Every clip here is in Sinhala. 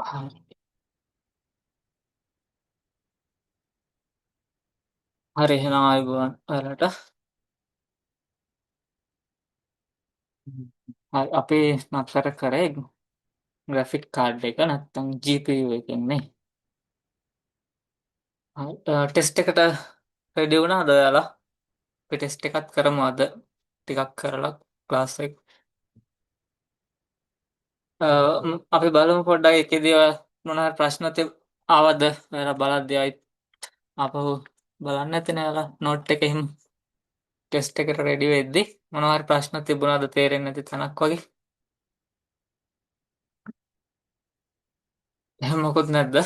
හරි. හරි එහෙනම් ආයුබෝවන් ඔයාලට. හරි අපි නතර කරේ ග්‍රැෆික් කාඩ් එක නැත්තම් GPU එකෙන් නේ. හරි ටෙස්ට් එකට රෙඩි වුණාද ඔයාලා? අපි ටෙස්ට් එකක් කරමු අද ටිකක් කරලා ක්ලාස් එක. අපි බලමු පොඩ්ඩක් එකේදී ඔයා මොනවා ප්‍රශ්න ආවද ඔයාලා බලද්දී ආයිත් ආපහු බලන්න නැතිනේ ඔයාලා නෝට් එකේ එහෙම ටෙස්ට් එකට රෙඩි වෙද්දී මොනවා හරි ප්‍රශ්න තිබුණාද තේරෙන්නේ නැති තැනක් වගේ? එහෙම මොකුත් නැද්ද?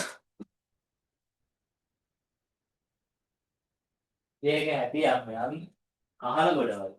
ඒක ඇති අපේ අපි අහල ගොඩවල්.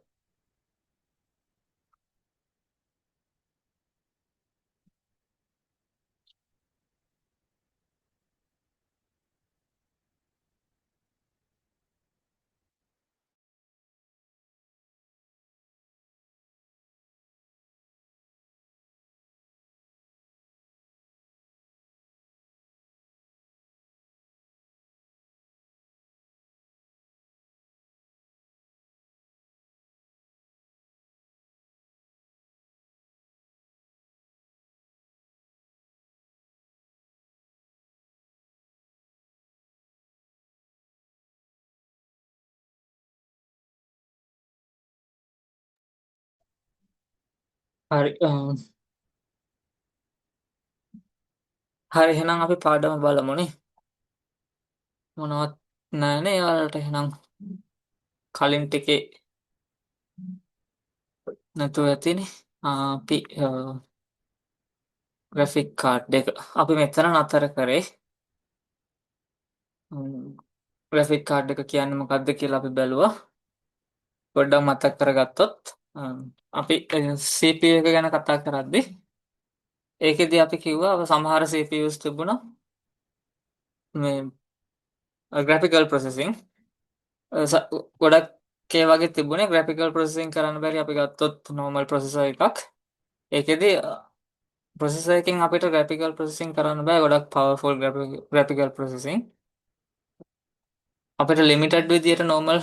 හරි හරි එහෙනම් අපි පාඩම බලමුනේ. මොනවත් නැහැනේ යාළුවට එහෙනම් කලින් ටිකේ නැතුව ඇතිනේ. අපි ග්‍රැෆික් කාඩ් එක අපි මෙතන නතර කරේ. ග්‍රැෆික් කාඩ් එක කියන්නේ මොකක්ද කියලා අපි බැලුවා. පොඩ්ඩක් මතක් කරගත්තොත් අපි CPU එක ගැන කතා කරද්දී ඒකෙදී අපි කිව්වා සමහර CPUs තිබුණා මේ graphical processing ගොඩක් ඒ වගේ තිබුණේ graphical processing කරන්න බැරි අපි ගත්තොත් normal processor එකක්. ඒකෙදී processor එකකින් අපිට graphical processing කරන්න බෑ ගොඩක් powerful graphical processing. අපිට limited විදියට normal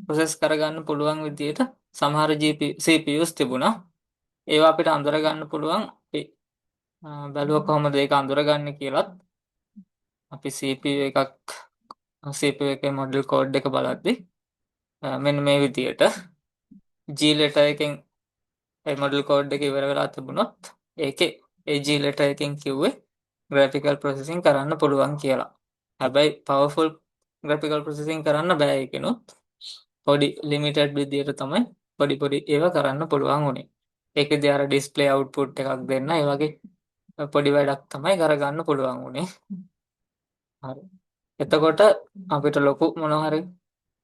process කරගන්න පුළුවන් විදියට සමහර CPUs තිබුණා. ඒවා අපිට අඳුර ගන්න පුළුවන්. අපි බැලුවා කොහොමද ඒක අඳුරගන්නේ කියලත්. අපි CPU එකේ model code එක බලද්දී මෙන්න මේ විදියට G letter එකෙන් ඒ model code එක ඉවර වෙලා තිබුණොත් ඒකේ ඒ G letter එකෙන් කිව්වේ graphical processing කරන්න පුළුවන් කියලා. හැබැයි powerful graphical processing කරන්න බෑ ඒකෙනුත්. පොඩි limited විදියට තමයි පොඩි ඒවා කරන්න පුළුවන් උනේ. ඒකෙදී අර display output එකක් දෙන්න ඒ වගේ පොඩි වැඩක් තමයි කරගන්න පුළුවන් උනේ. හරි. එතකොට අපිට ලොකු මොනවා හරි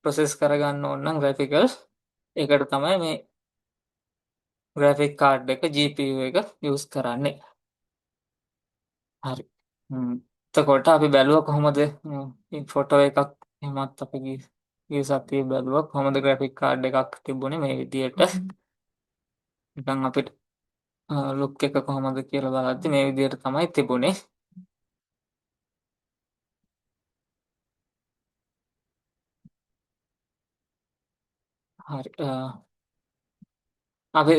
process කරගන්න ඕන නම් graphical ඒකට තමයි මේ graphic card එක GPU එක use කරන්නේ. හරි. එතකොට අපි බැලුවා කොහොමද ෆොටෝ එකක් එහෙමත් අපි ගිය සතියේ බැලුවා කොහොමද graphic card එකක් තිබුණේ මේ විදියට. නිකන් අපිට ලුක් එක කොහොමද කියලා බලද්දි මේ විදියට තමයි තිබුණේ. හරි. අපි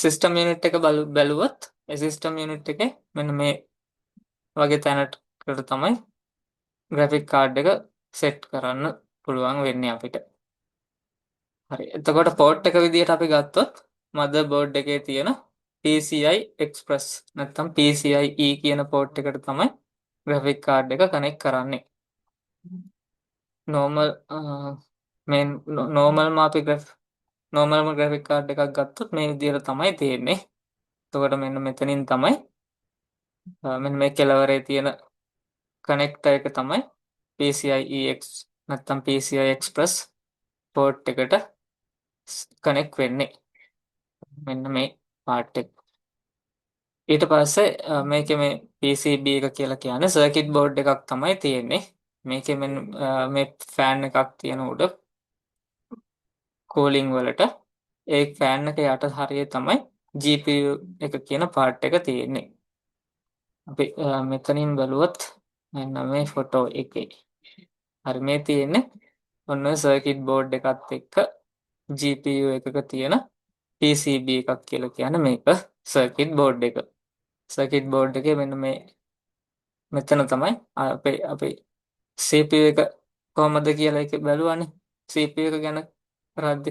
සිස්ටම් යුනිට් එක බැලුවොත් ඒ සිස්ටම් යුනිට් එකේ මෙන්න මේ වගේ තැනකට තමයි ග්‍රැෆික් කාඩ් එක සෙට් කරන්න පුළුවන් වෙන්නේ අපිට. හරි. එතකොට පෝට් එක විදිහට අපි ගත්තොත් මදර් බෝඩ් එකේ තියෙන PCI Express නැත්නම් PCIe කියන පෝට් එකට තමයි ග්‍රැෆික් කාඩ් එක කනෙක්ට් කරන්නේ. normal normal අපි normal graphic card එකක් ගත්තොත් මේ විදිහට තමයි තියෙන්නේ. එතකොට මෙන්න මෙතනින් තමයි මෙන්න මේ කෙළවරේ තියෙන කනෙක්ටර් එක තමයි PCIe නැත්නම් PCI Express port එකට කනෙක්ට් වෙන්නේ. මෙන්න මේ part එක. ඊට පස්සේ මේකේ මේ PCB එක කියලා කියන්නේ සර්කිට් බෝඩ් එකක් තමයි තියෙන්නේ. මේකේ මෙන්න මේ ෆෑන් එකක් තියෙන උඩ කූලින් වලට ඒ ෆෑන් එක යට හරිය තමයි GPU එක කියන part එක තියෙන්නේ. අපි මෙතනින් බලුවොත් මෙන්න මේ ෆොටෝ එකේ. හරි මේ තියෙන්නේ ඔන්න සර්කිට් බෝඩ් එකත් එක්ක GPU එකක තියෙන PCB එකක් කියලා කියන්නේ මේක සර්කිට් බෝඩ් එක. සර්කිට් බෝඩ් එකේ මෙන්න මේ මෙතන තමයි අපේ CPU එක කොහමද කියලා එක බැලුවානේ. CPU එක ගැන කරද්දි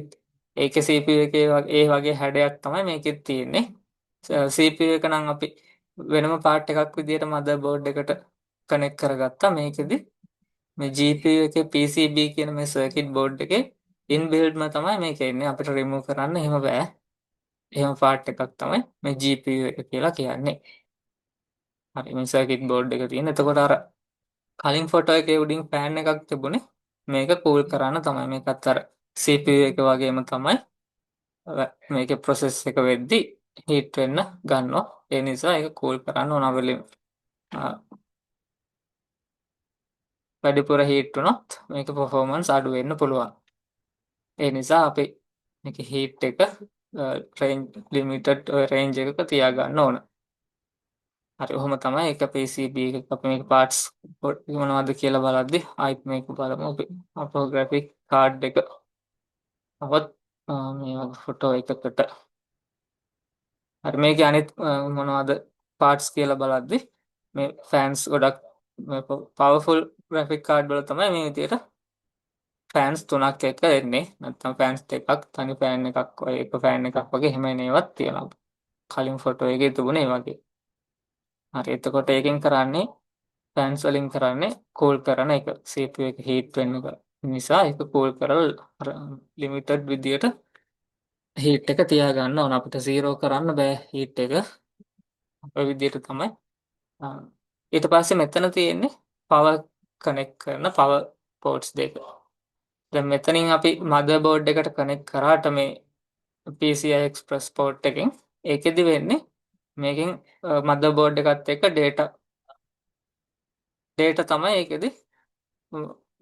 ඒකේ CPU එකේ ඒ වගේ හැඩයක් තමයි මේකෙත් තියෙන්නේ. CPU එක නම් අපි වෙනම පාර්ට් එකක් විදිහට මදර්බෝඩ් එකට කනෙක්ට් කරගත්තා. මේකෙදි මේ GPU එකේ PCB කියන මේ සර්කිට් බෝඩ් එකේ ඉන්බිල්ඩ්ම තමයි මේක ඉන්නේ. අපිට රිමූව් කරන්න එහෙම බෑ. එහෙම පාර්ට් එකක් තමයි මේ GPU එක කියලා කියන්නේ. හරි මේ සර්කිට් බෝඩ් එක තියෙන. එතකොට අර කලින් ෆොටෝ එකේ උඩින් ෆෑන් එකක් තිබුණේ මේක කූල් කරන්න තමයි. මේකත් අර CPU එක වගේම තමයි මේකේ ප්‍රොසෙස් එක වෙද්දි හීට් වෙන්න ගන්නවා. ඒ නිසා ඒක කූල් කරන්න ඕන වැඩිපුර හීට් වුණොත් මේක පර්ෆෝමන්ස් අඩු වෙන්න පුළුවන්. ඒ නිසා අපි මේක හීට් එක ලිමිටඩ් රේන්ජ් එකක තියාගන්න ඕන. හරි ඔහොම තමයි එක PCB එක අපි මේක පාර්ට්ස් මොනවද කියලා බලද්දි ආයිත් මේක බලමු. අපේ ග්‍රැෆික් කාඩ් එක තවත් මේ වගේ ෆොටෝ එකකට හරි මේකේ අනිත් මොනවද පාර්ට්ස් කියලා බලද්දි මේ ෆෑන්ස් ගොඩක් පවර්ෆුල් ග්‍රැෆික් කාඩ් වල තමයි මේ විදිහට ෆෑන්ස් 3ක් එක එන්නේ. නැත්නම් ෆෑන්ස් දෙකක් තනි ෆෑන් එකක් වගේ එක ෆෑන් එකක් වගේ එහෙම එන ඒවාත් තියෙනවා. කලින් ෆොටෝ එකේ තිබුණේ ඒ වගේ. හරි එතකොට ඒකෙන් කරන්නේ ෆෑන්ස් වලින් කරන්නේ කූල් කරන එක. CPU එක හීට් වෙන්න නිසා ඒක කූල් කරලා ලිමිටඩ් විදියට හීට් එක තියාගන්න ඕන. අපිට 0 කරන්න බෑ හීට් එක. ඔය විදියට තමයි. ඊට පස්සේ මෙතන තියෙන්නේ පවර් කනෙක්ට් කරන පවර් පෝර්ට්ස් දෙක. දැන් මෙතනින් අපි මදර්බෝඩ් එකට කනෙක්ට් කරාට මේ PCI Express port එකෙන් ඒකෙදි වෙන්නේ මේකෙන් මදර්බෝඩ් එකත් එක්ක data තමයි ඒකෙදි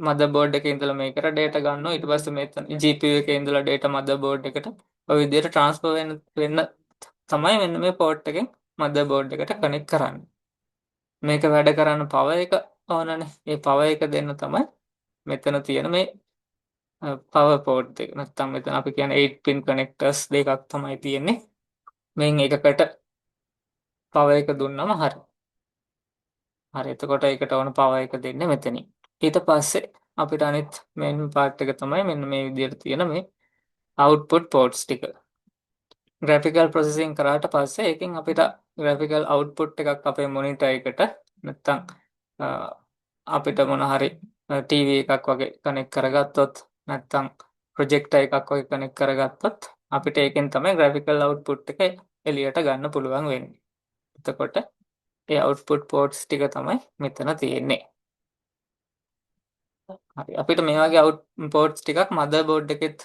මදර්බෝඩ් එකේ ඉඳලා මේකට data ගන්නවා. ඊට පස්සේ මෙතන GPU එකේ ඉඳලා data මදර්බෝඩ් එකට ඔය විදිහට transfer වෙන්න තමයි මෙන්න මේ port එකෙන් මදර්බෝඩ් එකට කනෙක්ට් කරන්නේ. මේක වැඩ කරන්න power එක ඕනනේ. ඒ power එක දෙන්න තමයි මෙතන තියෙන මේ power port එක. නැත්නම් මෙතන අපි කියන්නේ 8 pin connectors දෙකක් තමයි තියෙන්නේ. මෙන් එකකට power එක දුන්නම හරි. හරි එතකොට ඒකට ඕන power එක දෙන්නේ මෙතනින්. ඊට පස්සේ අපිට අනිත් main part එක තමයි මෙන්න මේ විදිහට තියෙන මේ output ports ටික. graphical processing කරාට පස්සේ ඒකෙන් අපිට graphical output එකක් අපේ monitor එකට නැත්නම් අපිට මොන හරි TV එකක් වගේ කනෙක්ට් කරගත්තොත් නැත්නම් ප්‍රොජෙක්ටර් එකක් වගේ කනෙක්ට් කරගත්තොත් අපිට ඒකෙන් තමයි graphical output එක එළියට ගන්න පුළුවන් වෙන්නේ. එතකොට ඒ output ports ටික තමයි මෙතන තියෙන්නේ. හරි අපිට මේ වගේ ports ටිකක් motherboard එකෙත්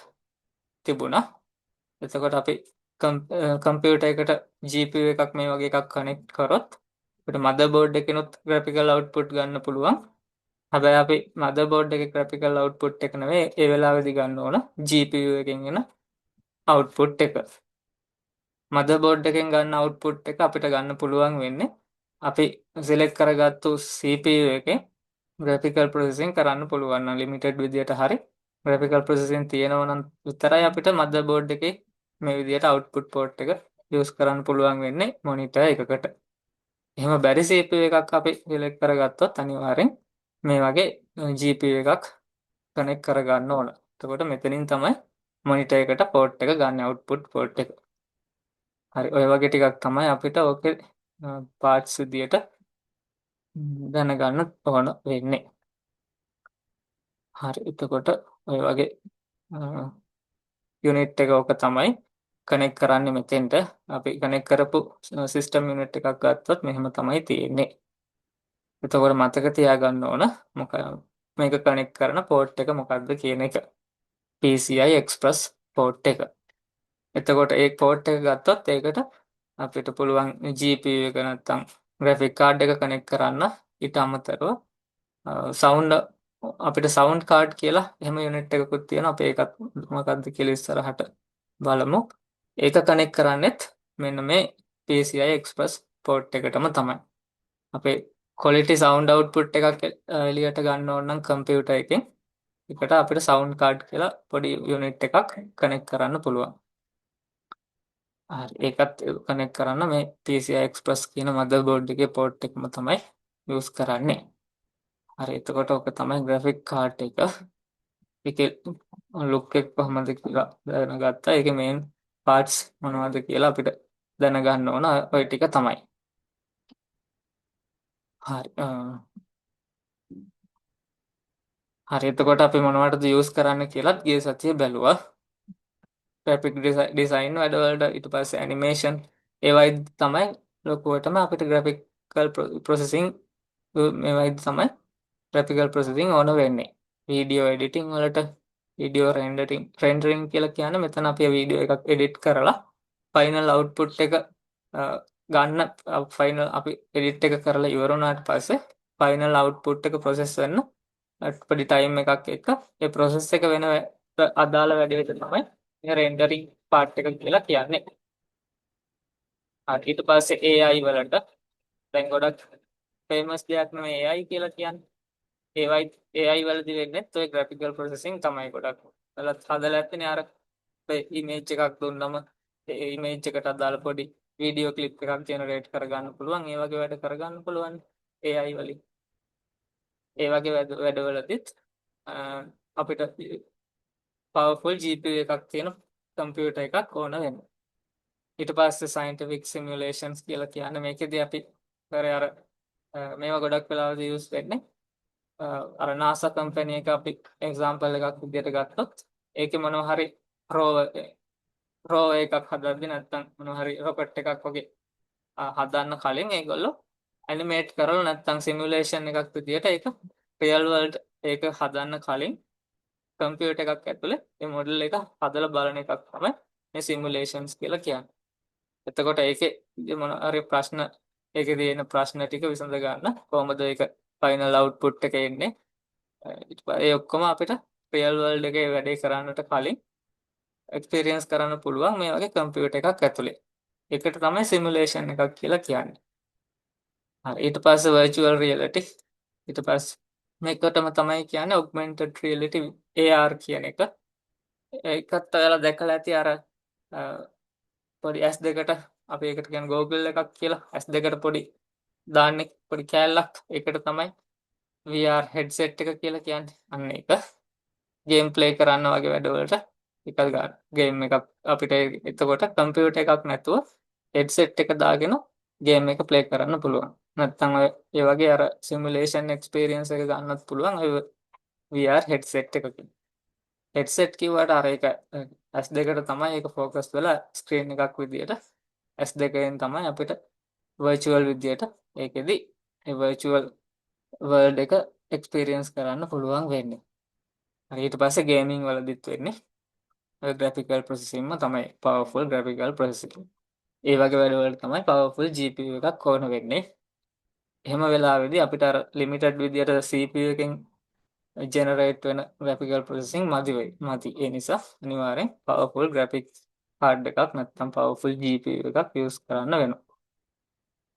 තිබුණා. එතකොට අපි කම්පියුටර් එකට GPU එකක් මේ වගේ එකක් කනෙක්ට් කරොත් අපිට motherboard එකෙනුත් graphical output ගන්න පුළුවන්. හැබැයි අපි motherboard එකේ graphical output එක නෙවෙයි ඒ වෙලාවේදී ගන්න ඕන GPU එකෙන් එන output එක. motherboard එකෙන් ගන්න output එක අපිට ගන්න පුළුවන් වෙන්නේ අපි select කරගත්තු CPU එකේ graphical processing කරන්න පුළුවන් නම් limited විදියට හරි graphical processing තියෙනවා නම් විතරයි අපිට motherboard එකේ මේ විදියට output port එක use කරන්න පුළුවන් වෙන්නේ monitor එකකට. එහෙම බැරි CPU එකක් අපි select කරගත්තොත් අනිවාර්යෙන් මේ වගේ GPU එකක් කනෙක්ට් කරගන්න ඕන. එතකොට මෙතනින් තමයි monitor එකට port එක ගන්න output port එක. හරි ඔය වගේ ටිකක් තමයි අපිට ඕකේ parts විදියට දැනගන්න ඕන වෙන්නේ. හරි එතකොට ඔය වගේ යුනිට් එක ඕක තමයි කනෙක්ට් කරන්නේ මෙතෙන්ට. අපි කනෙක්ට් කරපු සිස්ටම් යුනිට් එකක් ගත්තොත් මෙහෙම තමයි තියෙන්නේ. එතකොට මතක තියාගන්න ඕන මේක කනෙක්ට් කරන port එක මොකක්ද කියන එක. PCI Express port එක. එතකොට ඒ port එක ගත්තොත් ඒකට අපිට පුළුවන් GPU එක නැත්නම් graphic card එක කනෙක්ට් කරන්න. ඊට අමතරව sound අපිට sound card කියලා එහෙම යුනිට් එකකුත් තියෙනවා. අපි ඒකත් මොකක්ද කියලා ඉස්සරහට බලමු. ඒක කනෙක්ට් කරන්නේත් මෙන්න මේ PCI Express port එකටම තමයි. අපේ quality sound output එකක් එළියට ගන්න ඕන නම් කම්පියුටර් එකෙන් එකට අපිට sound card කියලා පොඩි unit එකක් connect කරන්න පුළුවන්. හරි ඒකත් කනෙක්ට් කරන්න මේ PCI Express කියන motherboard එකේ port එකම තමයි use කරන්නේ. හරි එතකොට ඔක තමයි graphic card එක. ඒකේ look එක කොහොමද කියලා දැනගත්තා. ඒකේ main parts මොනවද කියලා අපිට දැනගන්න ඕන ඔය ටික තමයි. හරි හරි එතකොට අපි මොනවටද use කරන්න කියලාත් ගිය සතියේ බැලුවා. graphic design වැඩවලට ඊට පස්සේ animation ඒවයි තමයි ලොකුවටම අපිට graphical processing මේවයි තමයි graphical processing ඕන වෙන්නේ. video editing වලට video rendering කියලා කියන්නේ මෙතන අපි වීඩියෝ එකක් edit කරලා final output එක ගන්න final අපි edit එක කරලා ඉවර වුණාට පස්සේ final output එක process වෙන්න පොඩි time එකක් එක්ක ඒ process එක වෙන අදාළ වැඩේට තමයි රෙන්ඩරින් පාර්ට් එක කියලා කියන්නේ. ඊට පස්සේ AI වලට දැන් ගොඩක් ෆේමස් දෙයක් නෙමෙයි AI කියලා කියන්නේ. AI වලදී වෙන්නේ ඔය graphical processing තමයි ගොඩක්. වලත් හදලා ඇත්තනේ අර image එකක් දුන්නම ඒ image එකට අදාළ පොඩි වීඩියෝ ක්ලිප් එකක් ජෙනරේට් කරගන්න පුළුවන්. ඒ වගේ වැඩ කරගන්න පුළුවන් AI වලින්. ඒ වගේ වැඩවලදීත් අපිට powerful GPU එකක් තියෙන කම්පියුටර් එකක් ඕන වෙනවා. ඊට පස්සේ scientific simulations කියලා කියන්නේ මේකෙදී අපි කරේ අර මේවා ගොඩක් වෙලාවට use වෙන්නේ අර NASA කම්පැනි එක අපි එක්සැම්පල් එකක් විදිහට ගත්තොත් ඒකේ මොනවා හරි rover එකක් හදද්දී නැත්නම් මොනවා හරි rocket එකක් වගේ හදන්න කලින් ඒගොල්ලෝ animate කරලා නැත්නම් simulation එකක් විදිහට ඒක real world ඒක හදන්න කලින් කම්පියුටර් එකක් ඇතුලේ මේ මොඩල් එක හදලා බලන එකක් තමයි මේ simulations කියලා කියන්නේ. එතකොට ඒකේ මොන හරි ප්‍රශ්න ඒකේ තියෙන ප්‍රශ්න ටික විසඳ ගන්න කොහොමද ඒක ෆයිනල් අවුට්පුට් එක එන්නේ ඒ ඔක්කොම අපිට රියල් වර්ල්ඩ් එකේ වැඩේ කරන්නට කලින් එක්ස්පීරියන්ස් කරන්න පුළුවන් මේ වගේ කම්පියුටර් එකක් ඇතුලේ. ඒකට තමයි සිමුලේෂන් එකක් කියලා කියන්නේ. හරි ඊට පස්සේ virtual reality ඊට පස්සේ මේකටම තමයි කියන්නේ augmented reality AR කියන එක. ඒකත් ඔයාලා දැකලා ඇති අර පොඩි S2කට අපි ඒකට කියන්නේ ගෝගල් එකක් කියලා S2කට පොඩි දාන්නේ පොඩි කෑල්ලක් ඒකට තමයි VR headset එක කියලා කියන්නේ. අන්න ඒක ගේම් ප්ලේ කරන්න වගේ වැඩවලට එකක් ගන්න. ගේම් එකක් අපිට එතකොට කම්පියුටර් එකක් නැතුව headset එක දාගෙන ගේම් එක ප්ලේ කරන්න පුළුවන්. නැත්නම් ඒ වගේ අර සිමුලේෂන් එක්ස්පීරියන්ස් එක ගන්නත් පුළුවන් ඔය VR headset එකකින්. headset කිව්වට අර ඒක S2කට තමයි ඒක ફોකස් වෙලා ස්ක්‍රීන් එකක් විදියට S2ෙන් තමයි අපිට virtual විදියට ඒකෙදි ඒ virtual world එක experience කරන්න පුළුවන් වෙන්නේ. හරි ඊට පස්සේ gaming වලදීත් වෙන්නේ ඔය graphical processing ම තමයි powerful graphical processing. ඒ වගේ වැඩවලට තමයි powerful GPU එකක් ඕන වෙන්නේ. එහෙම වෙලාවෙදී අපිට අර limited විදියට CPU එකෙන් generate වෙන graphical processing මදි වෙයි. ඒ නිසා අනිවාර්යෙන් powerful graphics card එකක් නැත්නම් powerful GPU එකක් use කරන්න වෙනවා.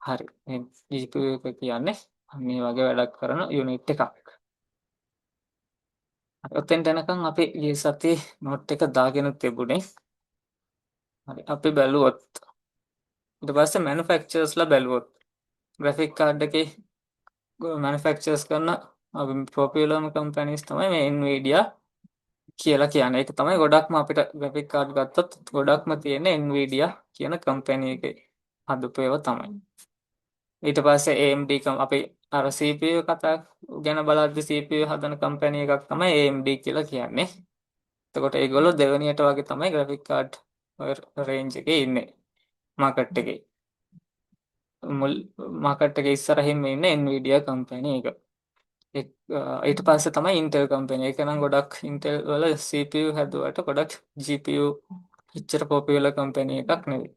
හරි. මේ GPU එක කියන්නේ මේ වගේ වැඩක් කරන unit එකක්. ඔතෙන්ට එනකන් අපි ගිය සතියේ note එක දාගෙන තිබුණේ. හරි අපි බැලුවොත් ඊට පස්සේ manufacturers බැලුවොත් graphic card එකේ manufacturers කරන popular companies තමයි මේ Nvidia කියලා කියන්නේ. ඒක තමයි ගොඩක්ම අපිට graphic card ගත්තොත් ගොඩක්ම තියෙන්නේ Nvidia කියන company එකේ හදපු ඒවා තමයි. ඊට පස්සේ AMD අපි අර CPU කතා ගැන බලද්දි CPU හදන company එකක් තමයි AMD කියලා කියන්නේ. එතකොට ඒගොල්ලෝ දෙවෙනියට වගේ තමයි graphic card range එකේ ඉන්නේ market එකේ. market එකේ ඉස්සරහින්ම ඉන්නේ Nvidia company එක. ඊට පස්සේ තමයි Intel company. ඒක නම් ගොඩක් Intel වල CPU හැදුවට ගොඩක් GPU එච්චර popular company එකක් නෙවෙයි.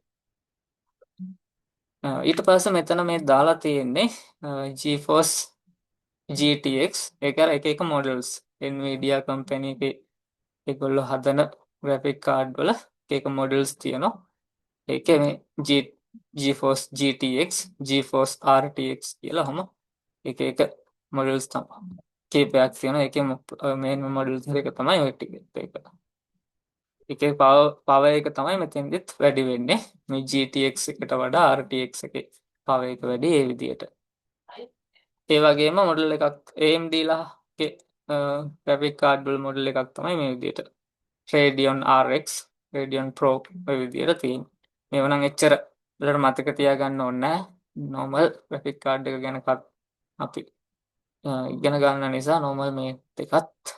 ඊට පස්සේ මෙතන මේ දාලා තියෙන්නේ GeForce GTX ඒක එක එක models Nvidia company එකේ ඒගොල්ලෝ හදන graphic card වල එක එක models තියෙනවා. ඒකේ මේ GeForce GTX, GeForce RTX කියලා ඔහොම එක එක මොඩල්ස් තමයි. කීපයක් තියෙනවා. ඒකේ මේන් මොඩල්ස් එක තමයි ඔය ටික එක. එකේ පවර් එක තමයි මෙතෙන්දිත් වැඩි වෙන්නේ. මේ GTX එකට වඩා RTX එකේ පවර් එක වැඩි ඒ විදිහට. ඒ වගේම මොඩල් එකක් AMD ලාගේ ග්‍රැෆික් කාඩ් වල මොඩල් එකක් තමයි මේ විදිහට. Radeon RX, Radeon Pro ඔය විදිහට තියෙන්නේ. මේව නම් එච්චර වලට මතක තියාගන්න ඕනේ නැහැ. normal graphic card එක ගැන අපි ඉගෙන ගන්න නිසා normal මේ දෙකත්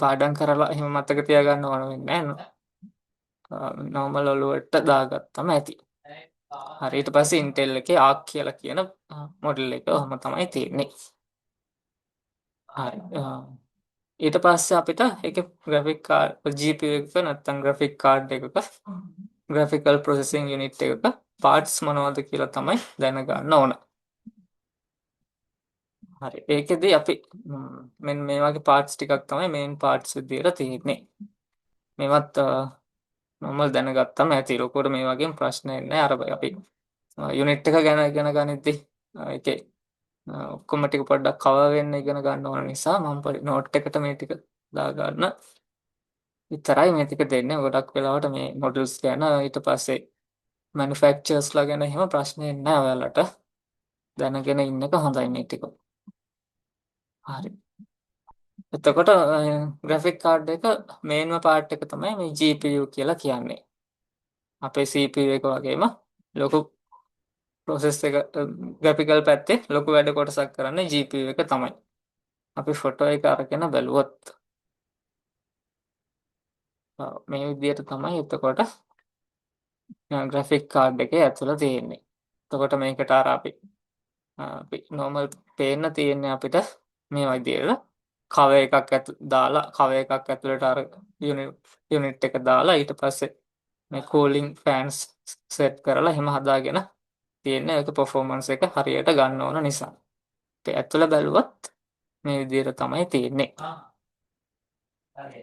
පාඩම් කරලා එහෙම මතක තියාගන්න ඕන වෙන්නේ නැහැ. normal ඔලුවට දාගත්තම ඇති. හරි ඊට පස්සේ Intel එකේ Arc කියලා කියන මොඩල් එක ඔහම තමයි තියෙන්නේ. හරි. ඊට පස්සේ අපිට ඒක graphic card GPU එකක නැත්නම් graphic card එකක graphical processing unit එකක parts මොනවද කියලා තමයි දැනගන්න ඕන. හරි. ඒකෙදි අපි මෙන්න මේ වගේ parts ටිකක් තමයි main parts විදියට තියෙන්නේ. මේවත් normal දැනගත්තම ඇති. ලොකුවට මේ වගේම ප්‍රශ්න එන්නේ අර අපි unit එක ගැන ඉගෙන ගනිද්දි ඒකේ ඔක්කොම ටික පොඩ්ඩක් කවර් වෙන්න ඉගෙන ගන්න ඕන නිසා මම පොඩි note එකට මේ ටික දාගන්න විතරයි මේ ටික දෙන්නේ. ගොඩක් වෙලාවට මේ models ගැන ඊට පස්සේ manufacturers ලා ගැන එහෙම ප්‍රශ්න එන්නේ නැහැ ඔයාලට. දැනගෙන ඉන්න එක හොඳයි මේ ටික. හරි. එතකොට graphic card එක මේන්ම part එක තමයි මේ GPU කියලා කියන්නේ. අපේ CPU එක වගේම ලොකු process එක graphical පැත්තේ ලොකු වැඩ කොටසක් කරන්නේ GPU එක තමයි. අපි ෆොටෝ එක අරගෙන බැලුවොත් මේ විදිහට තමයි එතකොට graphic card එකේ ඇතුළ තියෙන්නේ. එතකොට මේකට අර අපි normal පේන්න තියෙන්නේ අපිට මේ විදිහට cover එකක් දාලා cover එකක් ඇතුළට අර unit එක දාලා ඊට පස්සේ මේ cooling fans set කරලා එහෙම හදාගෙන තියෙන්නේ ඒක performance එක හරියට ගන්න ඕන නිසා. ඒ ඇතුළ බැලුවොත් මේ විදිහට තමයි තියෙන්නේ. හරි.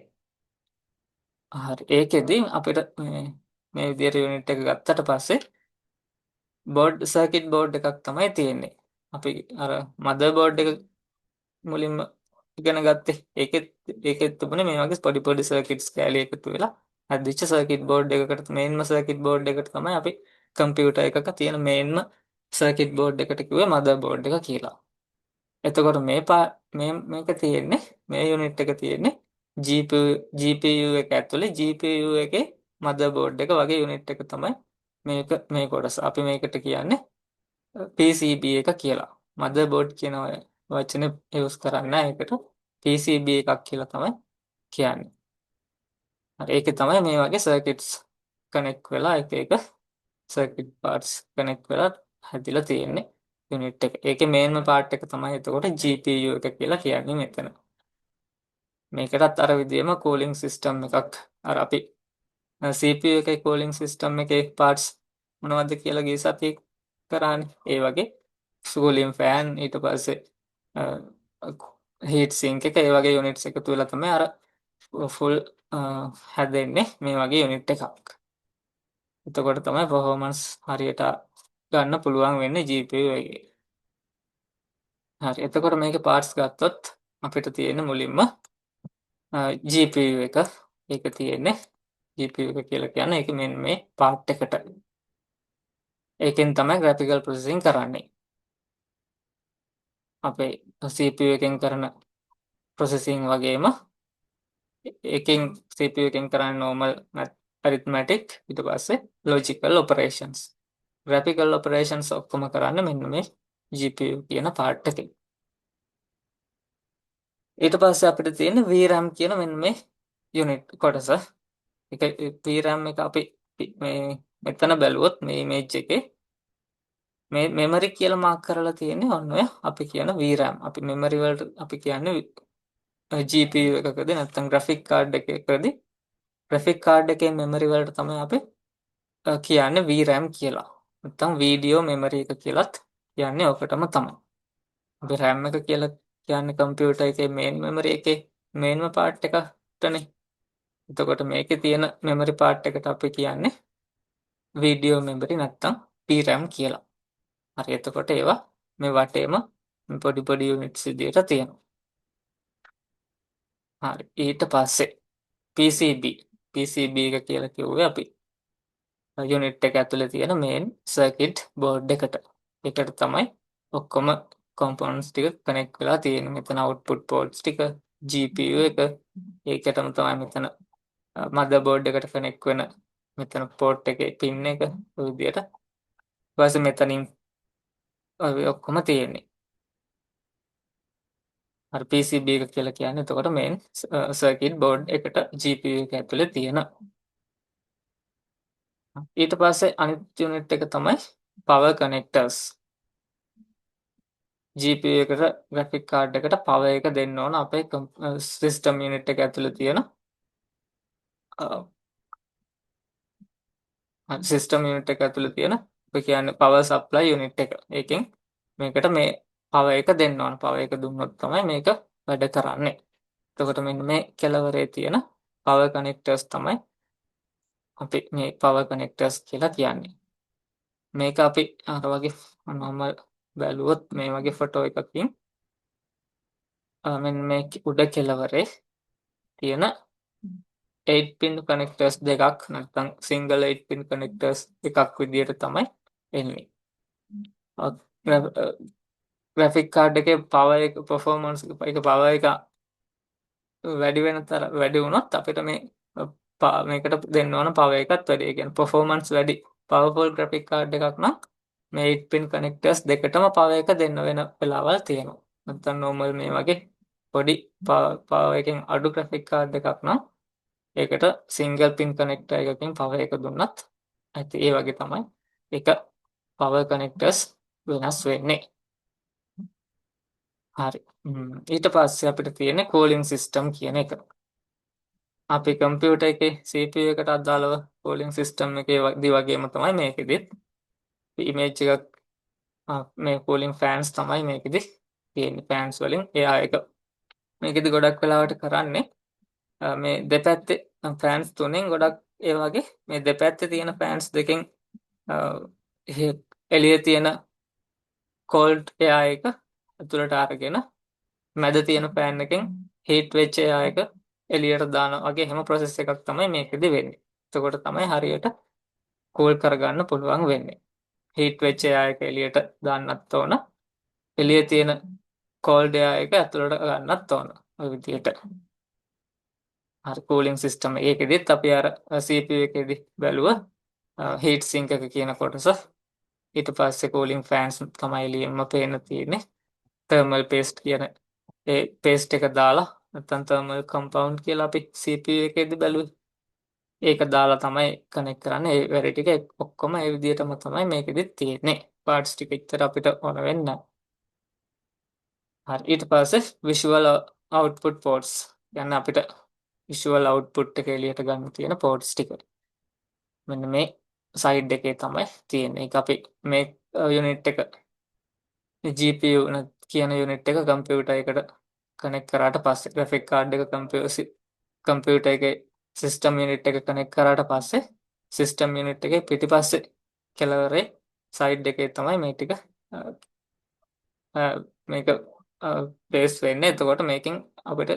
ඒකෙදි අපිට මේ විදිහට unit එක ගත්තට පස්සේ circuit board එකක් තමයි තියෙන්නේ. අපි අර motherboard එක මුලින්ම ඉගෙන ගත්තේ. ඒකෙත් තිබුණේ මේ වගේ පොඩි circuits කැලි එකතු වෙලා හදිච්ච circuit board එකකට මේන්ම circuit board එකට තමයි අපි computer එකක තියෙන මේන්ම circuit board එකට කිව්වේ motherboard එක කියලා. එතකොට මේක තියෙන්නේ මේ unit එක තියෙන්නේ GPU එක ඇතුලේ GPU එකේ motherboard එක වගේ unit එක තමයි මේ කොටස. අපි මේකට කියන්නේ PCB එක කියලා. motherboard කියන වචනේ යූස් කරන්නේ නැහැ ඒකට. PCB එකක් කියලා තමයි කියන්නේ. හරි ඒකේ තමයි මේ වගේ circuits connect වෙලා එක circuit parts connect වෙලා හැදිලා තියෙන්නේ unit එක. ඒකේ main part එක තමයි එතකොට GPU එක කියලා කියන්නේ මෙතන. මේකටත් අර විදිහම cooling system එකක් අර අපි CPU එකේ cooling system එකේ parts මොනවද කියලා ගිය සතියේ කරානේ. ඒ වගේ cooling fan ඊට පස්සේ heat sink එක ඒ වගේ units එකතු වෙලා තමයි අර full හැදෙන්නේ මේ වගේ unit එකක්. එතකොට තමයි performance හරියට ගන්න පුළුවන් වෙන්නේ GPU එකේ. හරි. එතකොට මේකේ parts ගත්තොත් අපිට තියෙන මුලින්ම GPU එක. ඒක තියෙන්නේ GPU එක කියලා කියන්නේ ඒක මෙන්න මේ part එකට. ඒකෙන් තමයි graphical processing කරන්නේ. අපේ CPU එකෙන් කරන processing වගේම ඒකෙන් CPU එකෙන් කරන්නේ normal arithmetic ඊට පස්සේ logical operations. graphical operations ඔක්කොම කරන්නේ මෙන්න මේ GPU කියන part එකේ. ඊට පස්සේ අපිට තියෙන VRAM කියන මෙන්න මේ unit කොටස. ඒක VRAM එක අපි මේ මෙතන බැලුවොත් මේ image එකේ මේ memory කියලා මාක් කරලා තියෙන්නේ ඔන්න ඔය අපි කියන VRAM. අපි memory වලට අපි කියන්නේ GPU එකකදී නැත්නම් graphic card එකකදී graphic card එකේ memory වලට තමයි අපි කියන්නේ VRAM කියලා. නැත්නම් video memory එක කියලාත් කියන්නේ ඔකටම තමයි. අපි RAM එක කියලා කියන්නේ computer එකේ main memory එකේ mainම part එකටනේ. එතකොට මේකේ තියෙන memory part එකට අපි කියන්නේ වීඩියෝ මෙමරි නැත්තම් PRAM කියලා. හරි එතකොට ඒවා මේ වටේම පොඩි පොඩි යුනිට්ස් විදියට තියෙනවා. හරි ඊට පස්සේ PCB එක කියලා කිව්වේ අපි යුනිට් එක ඇතුලේ තියෙන මේන් සර්කිට් බෝඩ් එකට. ඒකට තමයි ඔක්කොම කොම්පොනන්ට්ස් ටික කනෙක්ට් වෙලා තියෙන්නේ. මෙතන අවුට්පුට් පෝර්ට්ස් ටික, GPU එක, ඒකටම තමයි මෙතන මදර්බෝඩ් එකට කනෙක්ට් වෙන මෙතන පෝර්ට් එකේ පින් එක ඔය විදියට. ඊට පස්සේ මෙතනින් ඔය ඔක්කොම තියෙන්නේ. අර PCB එක කියලා කියන්නේ එතකොට මේන් සර්කිට් බෝඩ් එකට GPU එක ඇතුලේ තියෙන. ඊට පස්සේ අනිත් යුනිට් එක තමයි පවර් කනෙක්ටර්ස්. GPU එකට ග්‍රැෆික් කාඩ් එකට පවර් එක දෙන්න ඕන අපේ සිස්ටම් යුනිට් එක ඇතුලේ තියෙන සිස්ටම් යුනිට් එක ඇතුලේ තියෙන ඔය කියන්නේ පවර් සප්ලයි යුනිට් එක. ඒකෙන් මේකට මේ පවර් එක දෙන්න ඕන. පවර් එක දුන්නොත් තමයි මේක වැඩ කරන්නේ. එතකොට මෙන්න මේ කෙලවරේ තියෙන පවර් කනෙක්ටර්ස් තමයි අපි මේ පවර් කනෙක්ටර්ස් කියලා කියන්නේ. මේක අපි අර වගේ normal බැලුවොත් මේ වගේ ෆොටෝ එකකින් මෙන්න මේ උඩ කෙලවරේ තියෙන 8 pin connectors දෙකක් නැත්නම් single 8 pin connectors එකක් විදියට තමයි එන්නේ. graphic card එකේ power එක performance එක power එක වැඩි වෙන වැඩි වුණොත් අපිට මේකට දෙන්න ඕන power එකත් වැඩි. ඒ කියන්නේ performance වැඩි powerful graphic card එකක් නම් මේ 8 pin connectors දෙකටම power එක දෙන්න වෙන වෙලාවල් තියෙනවා. නැත්නම් normal මේ වගේ පොඩි power එකෙන් අඩු graphic card එකක් නම් ඒකට single pin connector එකකින් power එක දුන්නත් ඇති. ඒ වගේ තමයි එක power connectors වෙනස් වෙන්නේ. හරි. ඊට පස්සේ අපිට තියෙන්නේ cooling system කියන එක. අපි කම්පියුටර් එකේ CPU එකට අදාළව cooling system එකේ වගේම තමයි මේකෙදිත් image එකක් මේ cooling fans තමයි මේකෙදි තියෙන්නේ. fans වලින් එයා එක මේකෙදි ගොඩක් වෙලාවට කරන්නේ මේ දෙපැත්තේ fans තුනෙන් ගොඩක් ඒ වගේ මේ දෙපැත්තේ තියෙන fans දෙකෙන් එළියේ තියෙන cold air එක ඇතුළට අරගෙන මැද තියෙන fan එකෙන් heat වෙච්ච air එක එළියට දානවා වගේ හැම process එකක් තමයි මේකෙදි වෙන්නේ. එතකොට තමයි හරියට cool කරගන්න පුළුවන් වෙන්නේ. heat වෙච්ච air එක එළියට දාන්නත් ඕන. එළියේ තියෙන cold air එක ඇතුළට ගන්නත් ඕන. ඔය විදිහට. හරි cooling system එකෙදිත් අපි අර CPU එකේදී බැලුවා heat sink එක කියන කොටස. ඊට පස්සේ cooling fans තමයි එළියෙන්ම පේන්න තියෙන්නේ. thermal paste කියන ඒ paste එක දාලා නැත්නම් thermal compound කියලා අපි CPU එකේදී බැලුවේ. ඒක දාලා තමයි කනෙක්ට් කරන්නේ. ඒ වැඩ ටික ඔක්කොම ඒ විදිහටම තමයි මේකෙදිත් තියෙන්නේ. parts ටික ඉතර අපිට ඕන වෙන්නේ නැහැ. හරි ඊට පස්සේ visual output ports යන අපිට visual output එක එළියට ගන්න තියෙන ports ටික. මෙන්න මේ side එකේ තමයි තියෙන්නේ. ඒක අපි මේ unit එක GPU කියන unit එක කම්පියුටර් එකට කනෙක්ට් කරාට පස්සේ graphic card එක කම්පියුටර් එකේ system unit එක කනෙක්ට් කරාට පස්සේ system unit එකේ පිටිපස්සේ කෙළවරේ side එකේ තමයි මේ ටික මේක place වෙන්නේ. එතකොට මේකෙන් අපිට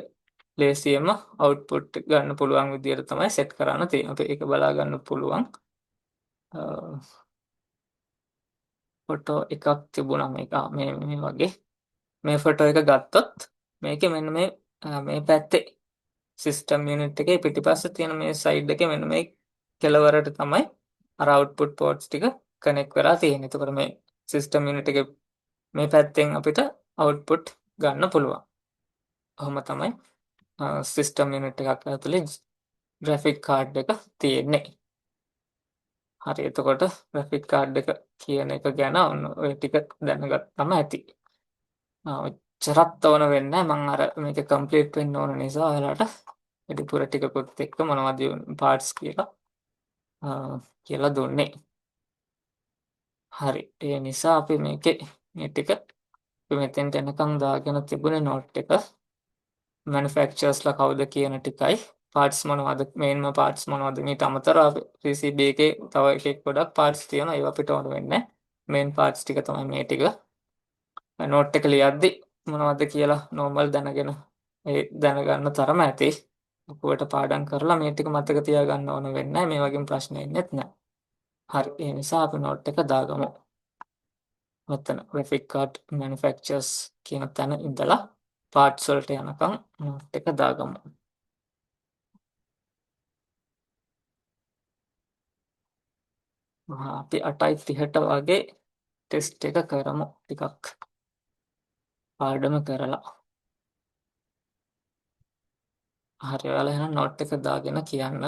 ලේසියෙන්ම output ගන්න පුළුවන් විදියට තමයි set කරන්න තියෙන්නේ. අපි ඒක බලා ගන්න පුළුවන්. ෆොටෝ එකක් තිබුණා මේ වගේ. මේ ෆොටෝ එක ගත්තොත් මේකේ මෙන්න මේ පැත්තේ system unit එකේ පිටිපස්සේ තියෙන මේ side එකේ මෙන්න මේ කෙළවරට තමයි අර output ports ටික connect වෙලා තියෙන්නේ. එතකොට මේ system unit එකේ මේ පැත්තෙන් අපිට output ගන්න පුළුවන්. ඔහොම තමයි system unit එකක් ඇතුලේ graphic card එක තියෙන්නේ. හරි එතකොට graphic card එක කියන එක ගැන ඔය ටික දැනගත්තම ඇති. ඔච්චරත් ඕන වෙන්නේ නැහැ. මම අර මේක complete වෙන්න ඕන නිසා ඔයාලට වැඩිපුර ටිකකුත් එක්ක මොනවද parts කියලා දුන්නේ. හරි ඒ නිසා අපි මේකේ මේ ටික මෙතෙන්ට එනකම් දාගෙන තිබුණේ note එක manufacturers ලා කවුද කියන ටිකයි පාර්ට්ස් මොනවද මේන්ම පාර්ට්ස් මොනවද මීට අමතරව PCB එකේ තව එකෙක් ගොඩක් පාර්ට්ස් තියෙනවා ඒවා අපිට ඕන වෙන්නේ මේන් පාර්ට්ස් ටික තමයි මේ ටික නෝට් එක ලියද්දි මොනවද කියලා නෝමල් දැනගෙන ඒ දැනගන්න තරම ඇති ඔකුවට පාඩම් කරලා මේ ටික මතක තියාගන්න ඕන වෙන්නේ මේ වගේ ප්‍රශ්න එන්නෙත් නැහැ හරි ඒ නිසා අපි නෝට් එක දාගමු මෙතන graphic card manufacturers කියන තැන ඉඳලා පාර්ට්ස් වලට යනකම් නෝට් එක දාගමු අපි 8:30ට වගේ ටෙස්ට් එක කරමු ටිකක් පාඩම කරලා හරි ඔයාලා එහෙනම් නෝට් එක දාගෙන කියන්න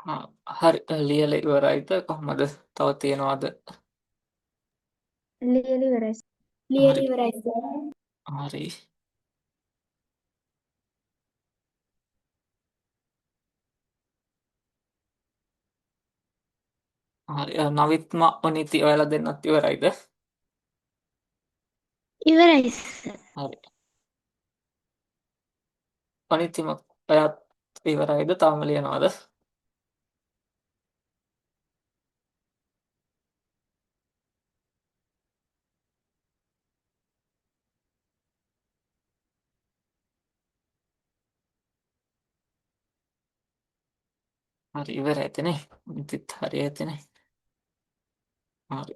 හරි ලියලා ඉවරයිද කොහමද? තව තියනවාද? ලියලා ඉවරයි. හරි. ඉවරයි සර්. හරි. හරි. නවිත්ම ඔනිති ඔයාලා දෙන්නත් ඉවරයිද? ඉවරයි සර්. හරි. අනිතිම ඔයාත් ඉවරයිද? තාම ලියනවද? හරි ඉවර ඇතිනේ. අනිතිත් හරි ඇතිනේ. හරි.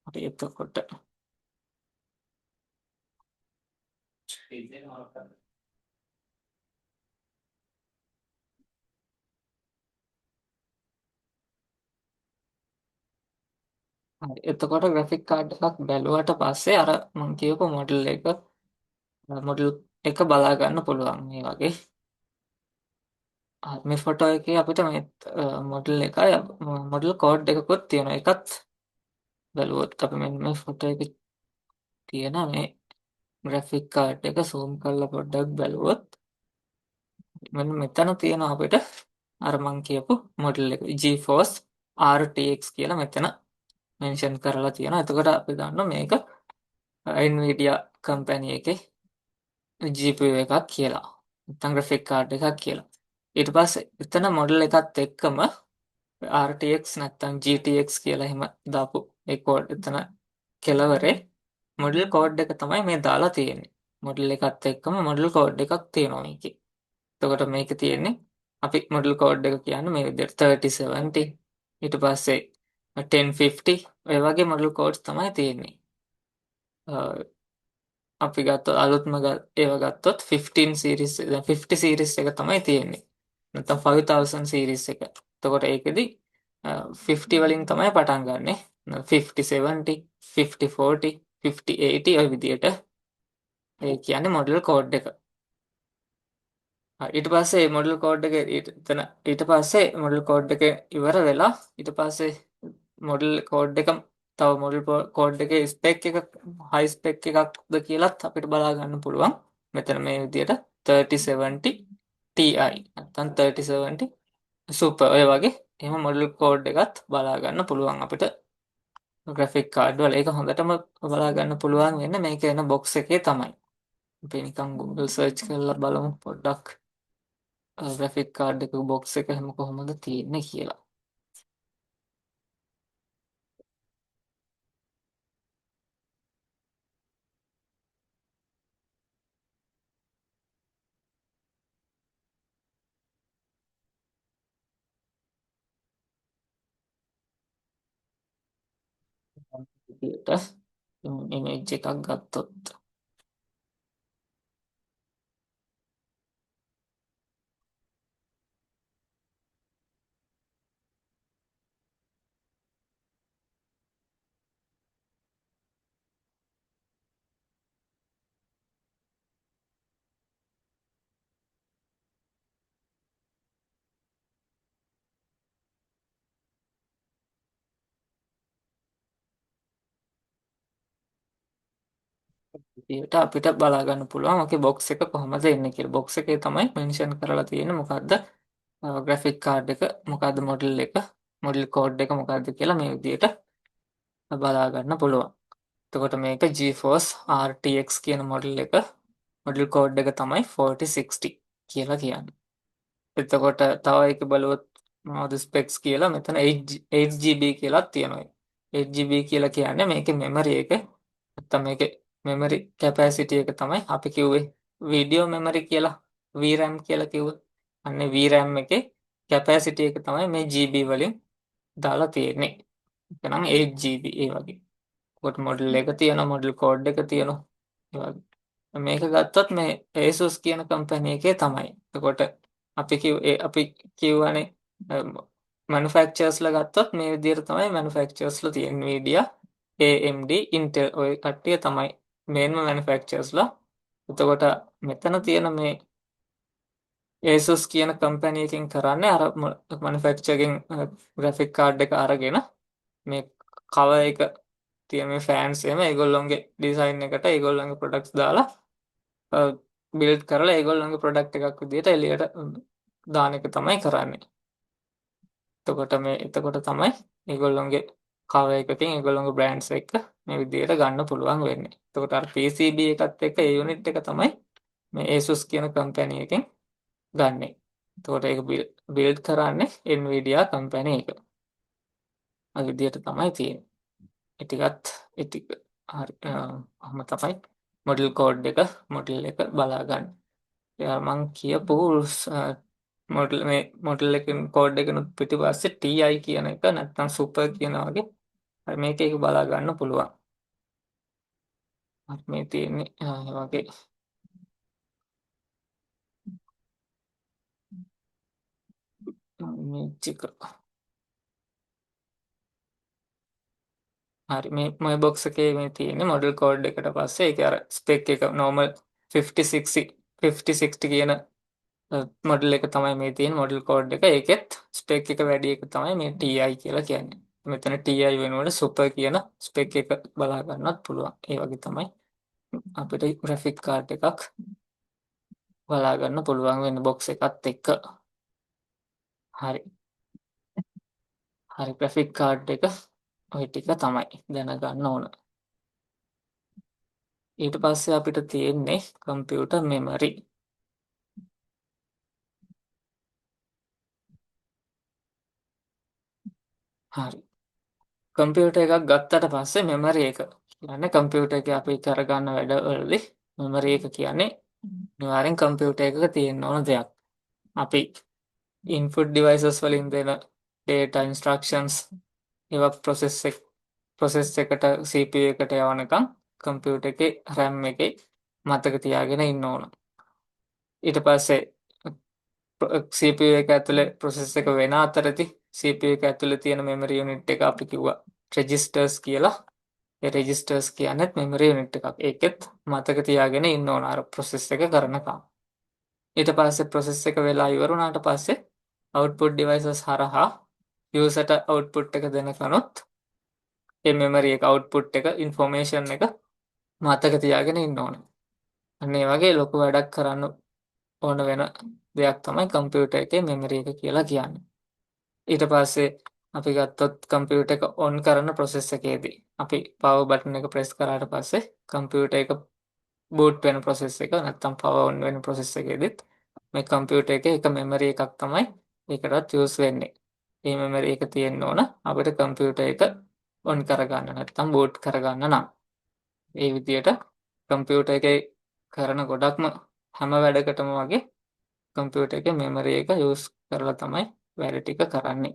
හරි එතකොට හරි. එතකොට ග්‍රැෆික් කාඩ් එකක් බැලුවට පස්සේ අර මං කියපු මොඩල් එක බලා ගන්න පුළුවන් මේ වගේ. මේ ෆොටෝ එකේ අපිට මේ මොඩල් එකයි මොඩල් කෝඩ් එකකුත් තියෙනවා. එකත් බැලුවොත් අපි මෙන්න මේ ෆොටෝ එකේ තියෙන මේ ග්‍රැෆික් කාඩ් එක zoom කරලා පොඩ්ඩක් බැලුවොත් මෙන්න මෙතන තියෙනවා අපිට අර මං කියපු මොඩල් එක GeForce RTX කියලා මෙතන මෙන්ෂන් කරලා තියෙනවා. එතකොට අපි දන්නවා මේක Nvidia කම්පැනි එකේ GPU එකක් කියලා. නැත්නම් ග්‍රැෆික් කාඩ් එකක් කියලා. ඊට පස්සේ එතන මොඩල් එකත් එක්කම RTX නැත්නම් GTX කියලා එහෙම දාපු ඒ කෝඩ් එතන කෙලවරේ මොඩල් කෝඩ් එක තමයි මේ දාලා තියෙන්නේ. මොඩල් එකත් එක්කම මොඩල් කෝඩ් එකක් තියෙනවා මේකේ. එතකොට මේකේ තියෙන්නේ අපි මොඩල් කෝඩ් එක කියන්නේ මේ විදිහට 3070 ඊට පස්සේ 1050 ඔය වගේ මොඩල් කෝඩ්ස් තමයි තියෙන්නේ. අපි ගත්තොත් අලුත්ම ඒවා ගත්තොත් 15 සීරීස් දැන් 50 සීරීස් එක තමයි තියෙන්නේ. නැත්නම් 5000 සීරීස් එක. එතකොට ඒකෙදි 50 වලින් තමයි පටන් ගන්නෙ. 50 70 50 40 50 80 ඔය විදිහට ඒ කියන්නේ මොඩල් කෝඩ් එක. ඊට පස්සේ මොඩල් කෝඩ් එක ඊට පස්සේ මොඩල් කෝඩ් එක ඉවර වෙලා ඊට පස්සේ මොඩල් කෝඩ් එක තව මොඩල් කෝඩ් එකේ ස්පෙක් එක හයි ස්පෙක් එකක්ද කියලාත් අපිට බලා ගන්න පුළුවන්. මෙතන මේ විදිහට 3070 Ti නැත්නම් 3070 සුපර් ඔය වගේ එහෙම මොඩල් කෝඩ් එකත් බලා ගන්න පුළුවන් අපිට ග්‍රැෆික් කාඩ් වල. ඒක හොඳටම බලා ගන්න පුළුවන් වෙන්නේ මේක එන බොක්ස් එකේ තමයි. අපි නිකන් Google search කරලා බලමු පොඩ්ඩක් ග්‍රැෆික් කාඩ් එක බොක්ස් එක එහෙම කොහොමද තියෙන්නේ කියලා. විදියට ඉමේජ් එකක් ගත්තොත් විදියට අපිට බලා ගන්න පුළුවන් ඔකේ බොක්ස් එක කොහොමද එන්නේ කියලා. බොක්ස් එකේ තමයි මෙන්ෂන් කරලා තියෙන්නේ මොකද්ද ග්‍රැෆික් කාඩ් එක මොකද්ද මොඩල් එක මොඩල් කෝඩ් එක මොකද්ද කියලා මේ විදියට බලා ගන්න පුළුවන්. එතකොට මේක GeForce RTX කියන මොඩල් එක මොඩල් කෝඩ් එක තමයි 4060 කියලා කියන්නේ. එතකොට තව එක බලුවොත් මොනවද ස්පෙක්ස් කියලා මෙතන 8GB කියලාත් තියෙනවා. 8GB කියලා කියන්නේ මේකේ මෙමරි එක නැත්නම් මේකේ මෙමරි කැපැසිටි එක තමයි අපි කිව්වේ වීඩියෝ මෙමරි කියලා VRAM කියලා කිව්වා. අන්නේ VRAM එකේ කැපැසිටි එක තමයි මේ GB වලින් දාලා තියෙන්නේ. ඒක නම් 8GB ඒ වගේ. කොට මොඩල් එක තියෙනවා මොඩල් කෝඩ් එක තියෙනවා. ඒ වගේ. මේක ගත්තොත් මේ ASUS කියන කම්පැනි එකේ තමයි. එතකොට අපි කියවනේ මැනුෆැක්චරර්ස්ලා ගත්තොත් මේ විදිහට තමයි මැනුෆැක්චරර්ස්ලා තියෙන්නේ. Nvidia, AMD, Intel ඔය කට්ටිය තමයි මේන්ම මැනුෆැක්චරර්ස්ලා. එතකොට මෙතන තියෙන මේ ASUS කියන කම්පැනි එකෙන් කරන්නේ අර මැනුෆැක්චරින් ග්‍රැෆික් කාඩ් එක අරගෙන මේ කවර් එක තියෙන මේ ෆෑන්ස් එහෙම ඒගොල්ලොන්ගේ ඩිසයින් එකට ඒගොල්ලොන්ගේ ප්‍රොඩක්ට්ස් දාලා බිල්ඩ් කරලා ඒගොල්ලොන්ගේ ප්‍රොඩක්ට් එකක් විදිහට එළියට දාන එක තමයි කරන්නේ. එතකොට තමයි ඒගොල්ලොන්ගේ කවර් එකකින් ඒගොල්ලොන්ගේ බ්‍රෑන්ඩ්ස් එක්ක මේ විදිහට ගන්න පුළුවන් වෙන්නේ. එතකොට අර PCB එකත් එක්ක ඒ යුනිට් එක තමයි මේ ASUS කියන කම්පැනි එකෙන් ගන්නෙ. එතකොට ඒක බිල්ඩ් කරන්නේ Nvidia කම්පැනි එක. අර විදිහට තමයි තියෙන්නේ. ඒ ටික හරි අහම තමයි මොඩල් එක බලා ගන්න. මං කියපු මොඩල් එක කෝඩ් එකනුත් පිටිපස්සේ TI කියන එක නැත්නම් සුපර් කියන වගේ හරි මේක බලා ගන්න පුළුවන්. හරි මේ තියෙන්නේ වගේ ඉමේජ් එක. හරි මේ බොක්ස් එකේ මේ තියෙන්නේ මොඩල් කෝඩ් එකට පස්සේ ඒක අර ස්පෙක් එක normal 5060 කියන මොඩල් එක තමයි මේ තියෙන මොඩල් කෝඩ් එක. ඒකෙත් ස්පෙක් එක වැඩි එක තමයි මේ TI කියලා කියන්නේ. මෙතන TI වෙනුවට සුපර් කියන ස්පෙක් එක බලා ගන්නත් පුළුවන්. ඒ වගේ තමයි අපිට ග්‍රැෆික් කාඩ් එකක් බලා ගන්න පුළුවන් වෙන බොක්ස් එකත් එක්ක. හරි. හරි ග්‍රැෆික් කාඩ් එක ඔය ටික තමයි දැනගන්න ඕන. ඊට පස්සේ අපිට තියෙන්නේ කම්පියුටර් මෙමරි. හරි. කම්පියුටර් එකක් ගත්තට පස්සේ මෙමරි එක කියන්නේ කම්පියුටර් එකේ අපි කරගන්න වැඩවලදී මෙමරි එක කියන්නේ අනිවාර්යෙන් කම්පියුටර් එකක තියෙන්න ඕන දෙයක්. අපි ඉන්පුට් ඩිවයිසස් වලින් දෙන data instructions ඒවා ප්‍රොසෙස් එකට CPU එකට යවනකම් කම්පියුටර් එකේ RAM එකේ මතක තියාගෙන ඉන්න ඕන. ඊට පස්සේ CPU එක ඇතුලේ ප්‍රොසෙස් එක වෙන අතරදී CPU එක ඇතුලේ තියෙන මෙමරි යුනිට් එක අපි කිව්වා රෙජිස්ටර්ස් කියලා. ඒ රෙජිස්ටර්ස් කියන්නේත් මෙමරි යුනිට් එකක්. ඒකෙත් මතක තියාගෙන ඉන්න ඕන අර ප්‍රොසෙස් එක කරනකම්. ඊට පස්සේ ප්‍රොසෙස් එක වෙලා ඉවර වුණාට පස්සේ output devices හරහා user ට output එක දෙනකනොත් ඒ මෙමරි එක output එක information එක මතක තියාගෙන ඉන්න ඕන. අන්න ඒ වගේ ලොකු වැඩක් කරන්න ඕන වෙන දෙයක් තමයි කම්පියුටර් එකේ මෙමරි එක කියලා කියන්නේ. ඊට පස්සේ අපි ගත්තොත් කම්පියුටර් එක ඔන් කරන ප්‍රොසෙස් එකේදී අපි power button එක press කරාට පස්සේ කම්පියුටර් එක boot වෙන ප්‍රොසෙස් එක නැත්නම් power on වෙන ප්‍රොසෙස් එකේදීත් මේ කම්පියුටර් එකේ එක මෙමරි එකක් තමයි ඒකටත් යූස් වෙන්නේ. මේ මෙමරි එක තියෙන්න ඕන අපිට කම්පියුටර් එක ඔන් කරගන්න නැත්නම් boot කරගන්න නම්. ඒ විදිහට කම්පියුටර් එකේ කරන ගොඩක්ම හැම වැඩකටම වගේ කම්පියුටර් එකේ මෙමරි එක යූස් කරලා තමයි වැඩ ටික කරන්නේ.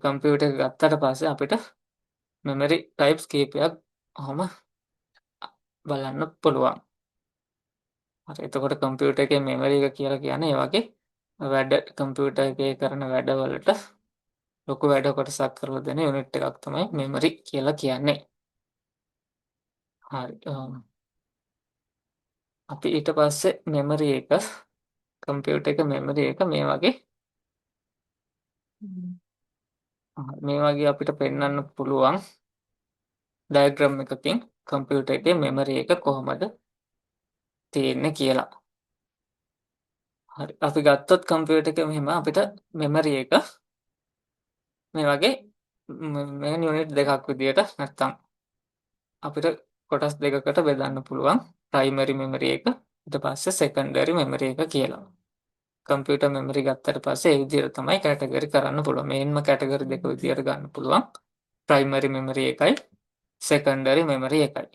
කම්පියුටර් එක ගත්තට පස්සේ අපිට මෙමරි ටයිප්ස් කීපයක් ඔහම බලන්න පුළුවන්. හරි එතකොට කම්පියුටර් එකේ මෙමරි එක කියලා කියන්නේ ඒ වගේ වැඩ කම්පියුටර් එකේ කරන වැඩවලට ලොකු වැඩ කොටසක් කරලා දෙන යුනිට් එකක් තමයි මෙමරි කියලා කියන්නේ. හරි අපි ඊට පස්සේ මෙමරි එක කම්පියුටර් එක මෙමරි එක මේ වගේ අපිට පෙන්වන්න පුළුවන් ඩයග්‍රෑම් එකකින් කම්පියුටර් එකේ මෙමරි එක කොහොමද තියෙන්නේ කියලා. හරි අපි ගත්තොත් කම්පියුටර් එකේ මෙහෙම අපිට මෙමරි එක මේ වගේ මේන් යුනිට් දෙකක් විදියට නැත්තම් අපිට කොටස් දෙකකට බෙදන්න පුළුවන් ප්‍රයිමරි මෙමරි එක ඊට පස්සේ සෙකන්ඩරි මෙමරි එක කියලා. කම්පියුටර් මෙමරි ගත්තට පස්සේ ඒ විදිහට තමයි කැටගරි කරන්න පුළුවන්. මේන්ම කැටගරි දෙක විදියට ගන්න පුළුවන්. ප්‍රයිමරි මෙමරි එකයි සෙකන්ඩරි මෙමරි එකයි.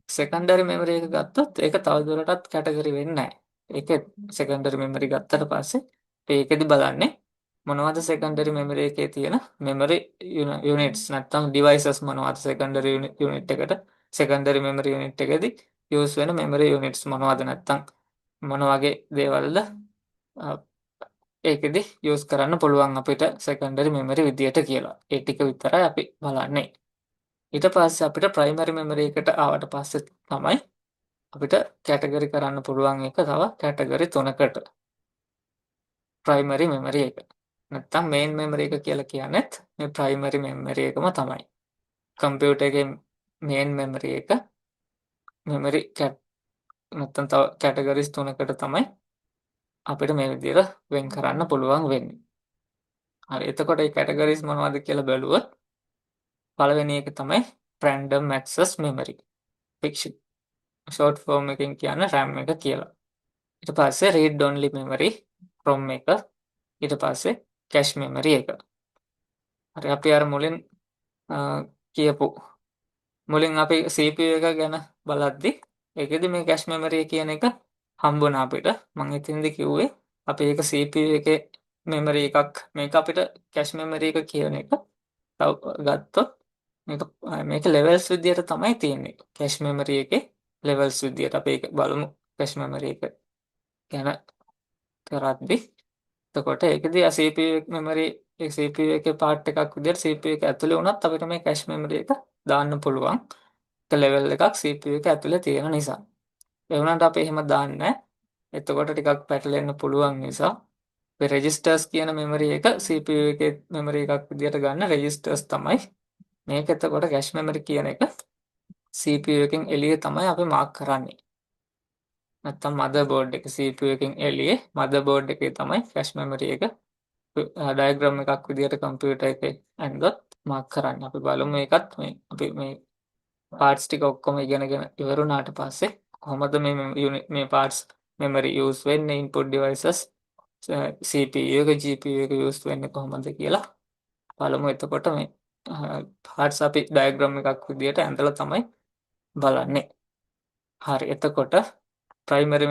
සෙකන්ඩරි මෙමරි එක ගත්තොත් ඒක තවදුරටත් කැටගරි වෙන්නේ නැහැ. ඒක සෙකන්ඩරි මෙමරි ගත්තට පස්සේ ඒකෙදි බලන්නේ මොනවද සෙකන්ඩරි මෙමරි එකේ තියෙන මෙමරි යුනිට්ස් නැත්නම් ඩිවයිසස් මොනවද සෙකන්ඩරි යුනිට් එකට සෙකන්ඩරි මෙමරි යුනිට් එකේදී යූස් වෙන මෙමරි යුනිට්ස් මොනවද නැත්නම් මොන වගේ දේවල්ද ඒකෙදි යූස් කරන්න පුළුවන් අපිට සෙකන්ඩරි මෙමරි විදියට කියලා. ඒ ටික විතරයි අපි බලන්නේ. ඊට පස්සේ අපිට ප්‍රයිමරි මෙමරි එකට ආවට පස්සේ තමයි අපිට කැටගරි කරන්න පුළුවන් එක තව කැටගරි 3කට. ප්‍රයිමරි මෙමරි එක. නැත්තම් මේන් මෙමරි එක කියලා කියන්නෙත් මේ ප්‍රයිමරි මෙමරි එකම තමයි. කම්පියුටර් එකේ මේන් මෙමරි එක මෙමරි නැත්තම් තව කැටගරිස් තුනකට තමයි අපිට මේ විදිහට වෙන් කරන්න පුළුවන් වෙන්නේ. හරි එතකොට මේ කැටගරිස් මොනවද කියලා බැලුවොත් පළවෙනි එක තමයි random access memory. Fiction short form එකෙන් කියන RAM එක කියලා. ඊට පස්සේ read only memory ROM එක. ඊට පස්සේ cache memory එක. හරි අපි අර මුලින් කියපු මුලින් අපි CPU එක ගැන බලද්දි ඒකෙදි මේ cache memory කියන එක හම්බුණා අපිට. මම ඉතින්දි කිව්වේ අපි ඒක CPU එකේ memory එකක් මේක අපිට cache memory එක කියන එක තව ගත්තොත් මේක levels විදියට තමයි තියෙන්නේ. cache memory එකේ levels විදියට අපි ඒක බලමු cache memory එක ගැන කරද්දි. එතකොට ඒකෙදි CPU memory ඒ CPU එකේ part එකක් විදියට CPU එක ඇතුලේ වුණත් අපිට මේ cache memory එක දාන්න පුළුවන්. එක level එකක් CPU එක ඇතුලේ තියෙන නිසා. ඒ වුණාට අපි එහෙම දාන්නේ නැහැ. එතකොට ටිකක් පැටලෙන්න පුළුවන් නිසා මේ registers කියන memory එක CPU එකේ memory එකක් විදියට ගන්න registers තමයි. මේක එතකොට cache memory කියන එක CPU එකෙන් එළියේ තමයි අපි mark කරන්නේ. නැත්තම් motherboard එක CPU එකෙන් එළියේ motherboard එකේ තමයි cache memory එක diagram එකක් විදියට computer එකේ ඇඳලා mark කරන්නේ. අපි බලමු ඒකත් අපි මේ parts ටික ඔක්කොම ඉගෙනගෙන ඉවරුණාට පස්සේ කොහොමද මේ parts memory use වෙන්නේ input devices CPU එක GPU එක use වෙන්නේ කොහොමද කියලා බලමු. එතකොට මේ parts අපි diagram එකක් විදියට ඇඳලා තමයි බලන්නේ. හරි එතකොට primary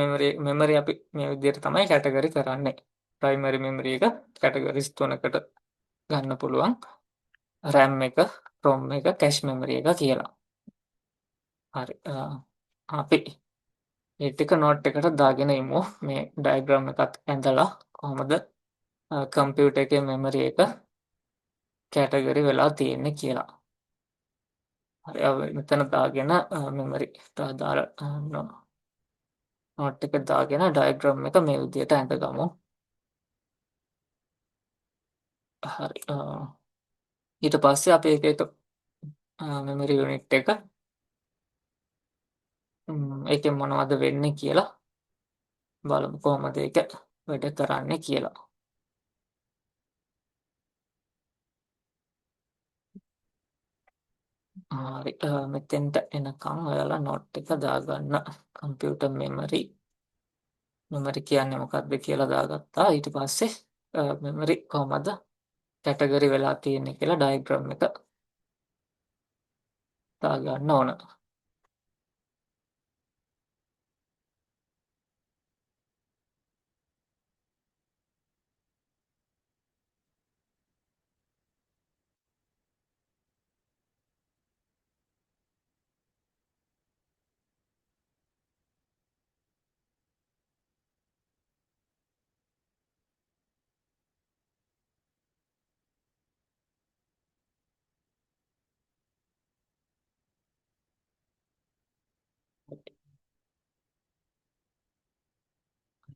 memory අපි මේ විදිහට තමයි කැටගරි කරන්නේ. primary memory එක කැටගරිස් තුනකට ගන්න පුළුවන්. RAM එක, ROM එක, cache memory එක කියලා. හරි අපි මේ ටික note එකට දාගෙන ඉමු. මේ diagram එකත් ඇඳලා කොහොමද computer එකේ memory එක කැටගරි වෙලා තියෙන්නේ කියලා. හරි මෙතන දාගෙන memory දාලා note එක දාගෙන diagram එක මේ විදිහට ඇඳගමු. හරි ඊට පස්සේ අපි එක memory unit එක ඒකෙන් මොනවද වෙන්නේ කියලා බලමු කොහොමද ඒක වැඩ කරන්නේ කියලා. හරි මෙතෙන්ට එනකම් ඔයාලා note එක දාගන්න. computer memory කියන්නේ මොකක්ද කියලා දාගත්තා. ඊට පස්සේ memory කොහොමද කැටගරි වෙලා තියෙන්නේ කියලා diagram එක දාගන්න ඕන.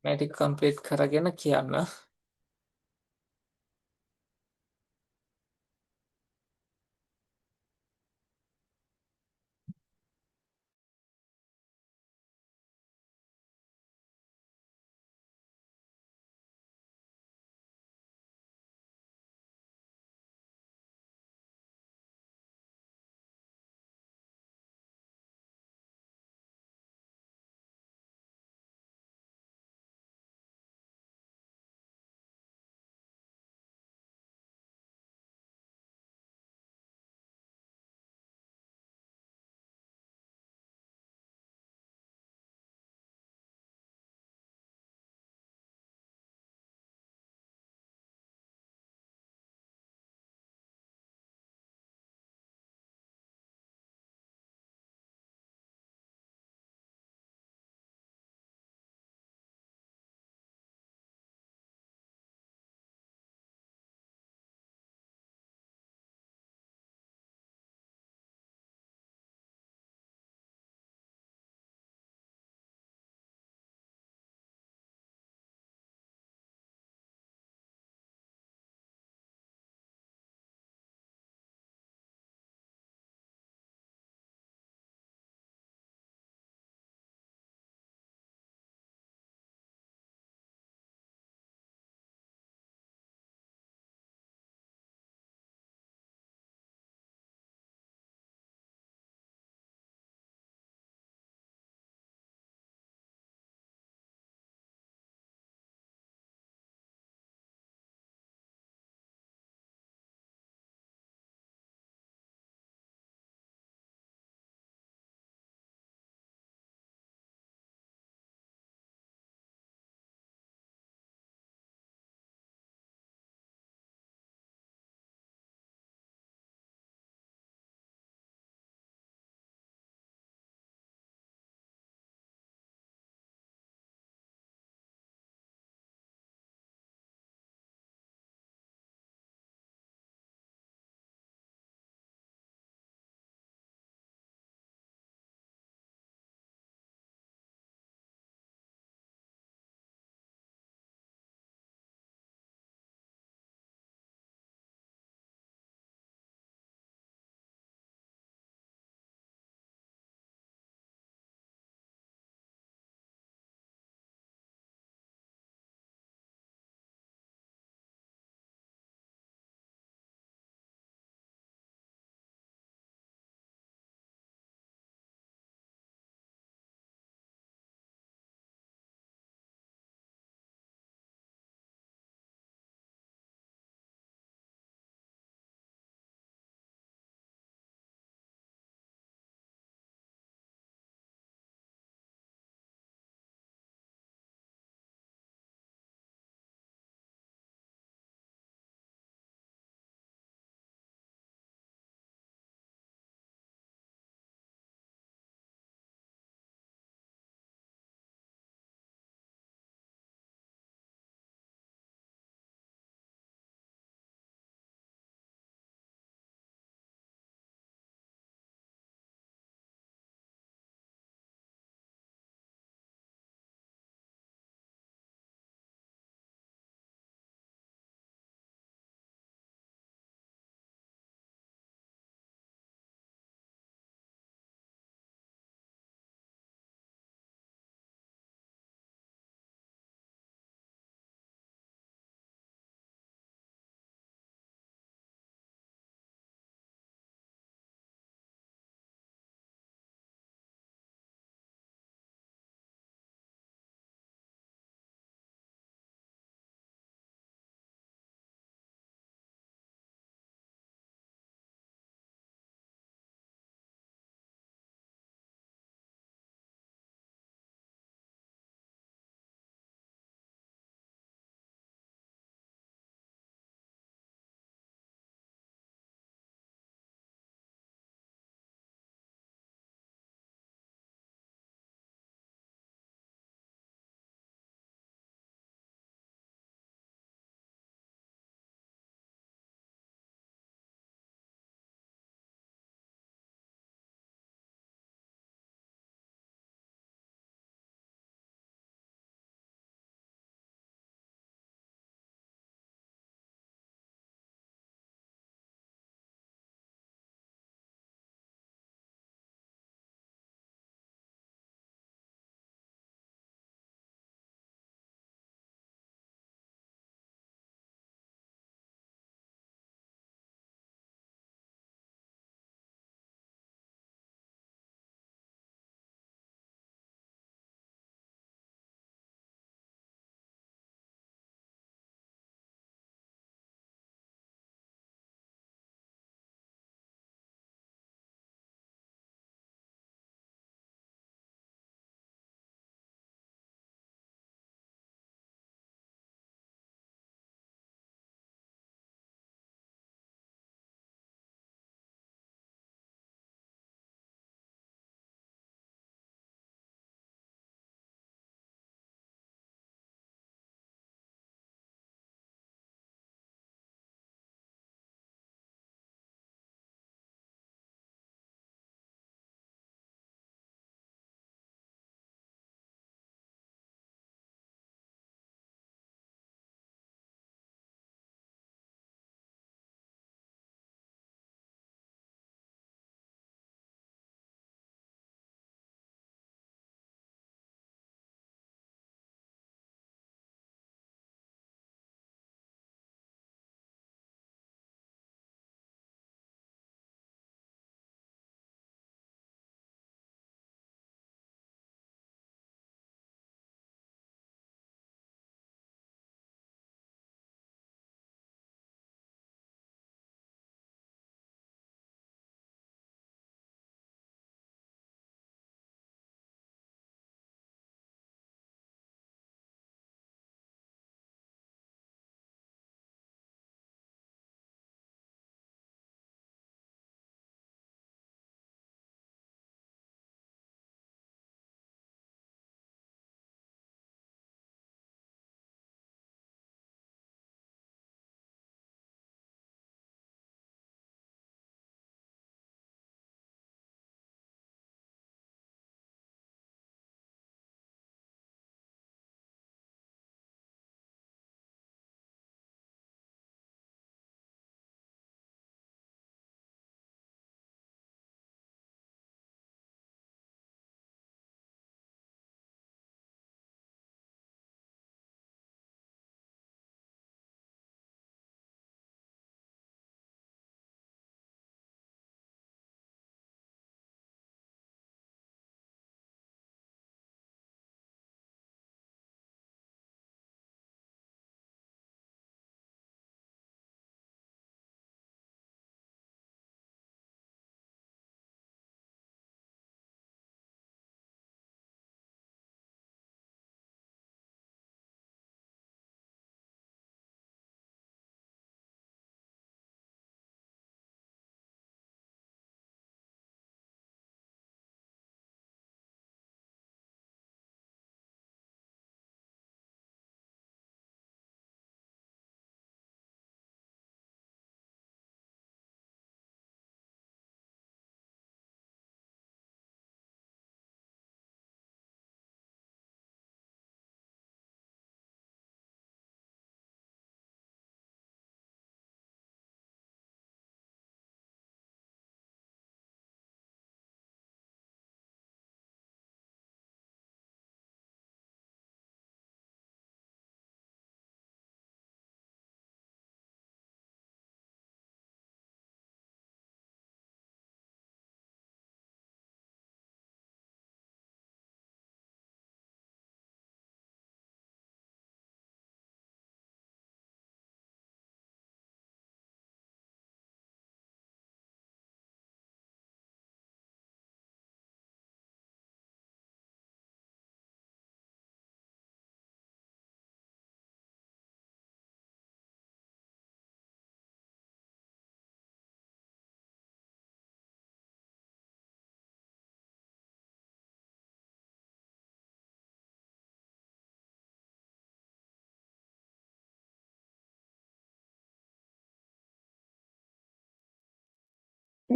මේ ටික complete කරගෙන කියන්න.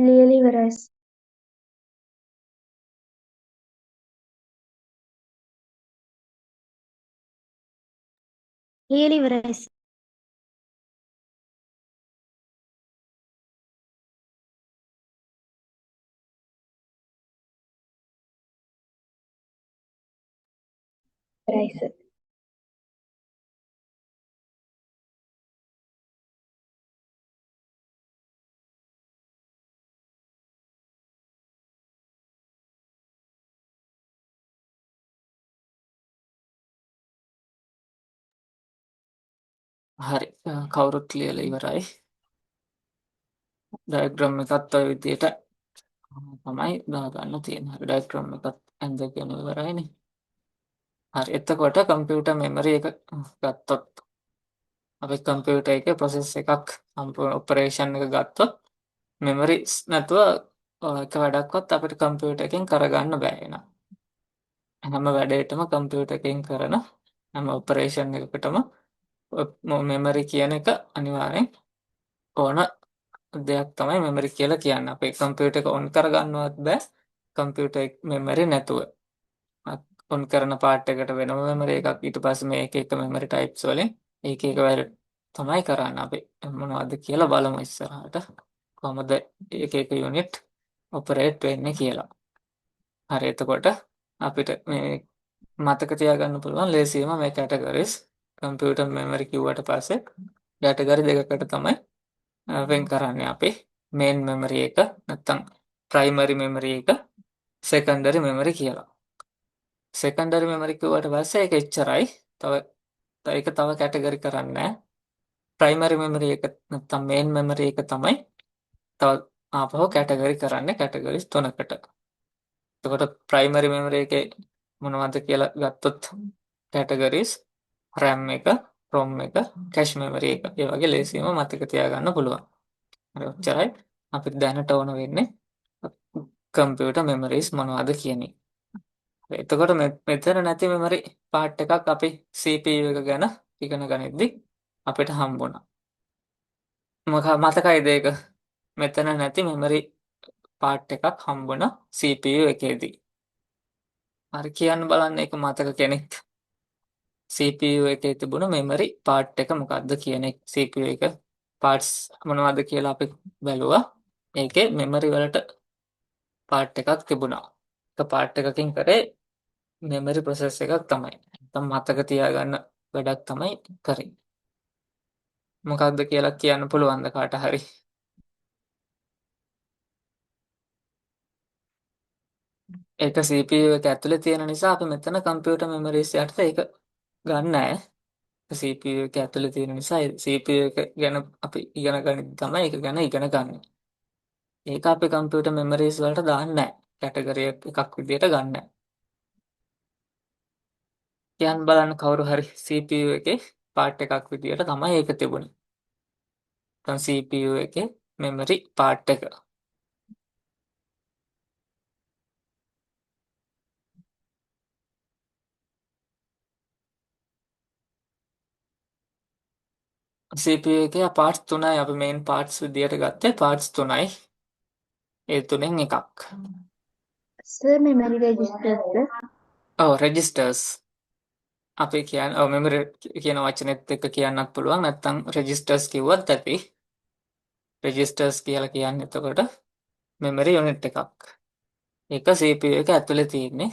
ලියලා ඉවරයි සර්. ලියලා ඉවරයි සර්. ඉවරයි සර්. හරි. කවුරුත් ලියලා ඉවරයි. ඩයග්‍රෑම් එකත් ඔය විදිහට තමයි දාගන්න තියෙන්නේ. හරි ඩයග්‍රෑම් එකත් ඇඳගෙන ඉවරයිනේ. හරි. එතකොට කම්පියුටර් මෙමරි එක ගත්තොත් අපි කම්පියුටර් එකේ ප්‍රොසෙස් එකක් ඔපරේෂන් එක ගත්තොත් මෙමරිස් නැතුව එක වැඩක්වත් අපිට කම්පියුටර් එකෙන් කරගන්න බෑ එනවා. හැම වැඩේටම කම්පියුටර් එකෙන් කරන හැම ඔපරේෂන් එකකටම මෙමරි කියන එක අනිවාර්යෙන් ඕන දෙයක් තමයි මෙමරි කියලා කියන්නේ. අපේ කම්පියුටර් එක ඔන් කරගන්නවත් බෑ කම්පියුටර් මෙමරි නැතුව. ඔන් කරන පාර්ට් එකට වෙනම මෙමරි එකක් ඊට පස්සේ මේ එක එක මෙමරි ටයිප්ස් වලින් එක එක වැඩ තමයි කරන්න අපි මොනවද කියලා බලමු ඉස්සරහට. කොහොමද එක එක යුනිට් ඔපරේට් වෙන්නේ කියලා. හරි එතකොට අපිට මේ මතක තියාගන්න පුළුවන් ලේසියම මේ කැටගරිස් කම්පියුටර් මෙමරි කිව්වට පස්සේ කැටගරි දෙකකට තමයි වෙන් කරන්නේ අපි මේන් මෙමරි එක නැත්නම් ප්‍රයිමරි මෙමරි එක සෙකන්ඩරි මෙමරි කියලා. සෙකන්ඩරි මෙමරි කිව්වට පස්සේ ඒක එච්චරයි. ඒක තව කැටගරි කරන්නේ නැහැ. ප්‍රයිමරි මෙමරි එක නැත්නම් මේන් මෙමරි එක තමයි තව ආපහු කැටගරි කරන්නේ කැටගරිස් තුනකට. එතකොට ප්‍රයිමරි මෙමරි එකේ මොනවද කියලා ගත්තොත් කැටගරිස් RAM එක, ROM එක, කැෂ් මෙමරි එක. ඒ වගේ ලේසියම මතක තියාගන්න පුළුවන්. හරි ඔච්චරයි අපිට දැනට ඕන වෙන්නේ කම්පියුටර් මෙමරිස් මොනවද කියන එක. එතකොට මෙතන නැති මෙමරි පාර්ට් එකක් අපි CPU එක ගැන ඉගෙන ගනිද්දි අපිට හම්බුණා. මතකයිද ඒක? මෙතන නැති මෙමරි පාර්ට් එකක් හම්බුණා CPU එකේදී. හරි කියන්න බලන්න ඒක මතක කෙනෙක්. CPU එකේ තිබුණ මෙමරි පාර්ට් එක මොකක්ද කියන එක CPU එක පාර්ට්ස් මොනවද කියලා අපි බැලුවා. ඒකේ මෙමරි වලට පාර්ට් එකක් තිබුණා. එක පාර්ට් එකකින් කරේ මෙමරි ප්‍රොසෙස් එකක් තමයි. නැත්නම් මතක තියාගන්න වැඩක් තමයි කරේ. මොකක්ද කියලා කියන්න පුළුවන්ද කාට හරි? ඒක CPU එක ඇතුලේ තියෙන නිසා අපි මෙතන කම්පියුටර් මෙමරිස් යටතේ ඒක ගන්න නැහැ. CPU එක ඇතුලේ තියෙන නිසා CPU එක ගැන අපි ඉගෙන ගනිද්දි තමයි ඒක ගැන ඉගෙන ගන්න. ඒක අපි කම්පියුටර් මෙමරිස් වලට දාන්නේ නැහැ. කැටගරි එකක් විදියට ගන්න නැහැ. කියන්න බලන්න කවුරු හරි CPU එකේ පාර්ට් එකක් විදියට තමයි ඒක තිබුණේ. නැත්නම් CPU එකේ මෙමරි පාර්ට් එක. CPU එකේ පාර්ට්ස් තුනයි අපි මේන් පාර්ට්ස් විදියට ගත්තේ පාර්ට්ස් තුනයි. ඒ තුනෙන් එකක්. සර් මෙමරි රෙජිස්ටර්ද? ඔව් රෙජිස්ටර්ස්. අපි කියන්නේ ඔව් මෙමරි කියන වචනේත් එක්ක කියන්නත් පුළුවන් නැත්නම් රෙජිස්ටර්ස් කිව්වත් ඇති. රෙජිස්ටර්ස් කියලා කියන්නේ එතකොට මෙමරි යුනිට් එකක්. ඒක CPU එක ඇතුලේ තියෙන්නේ.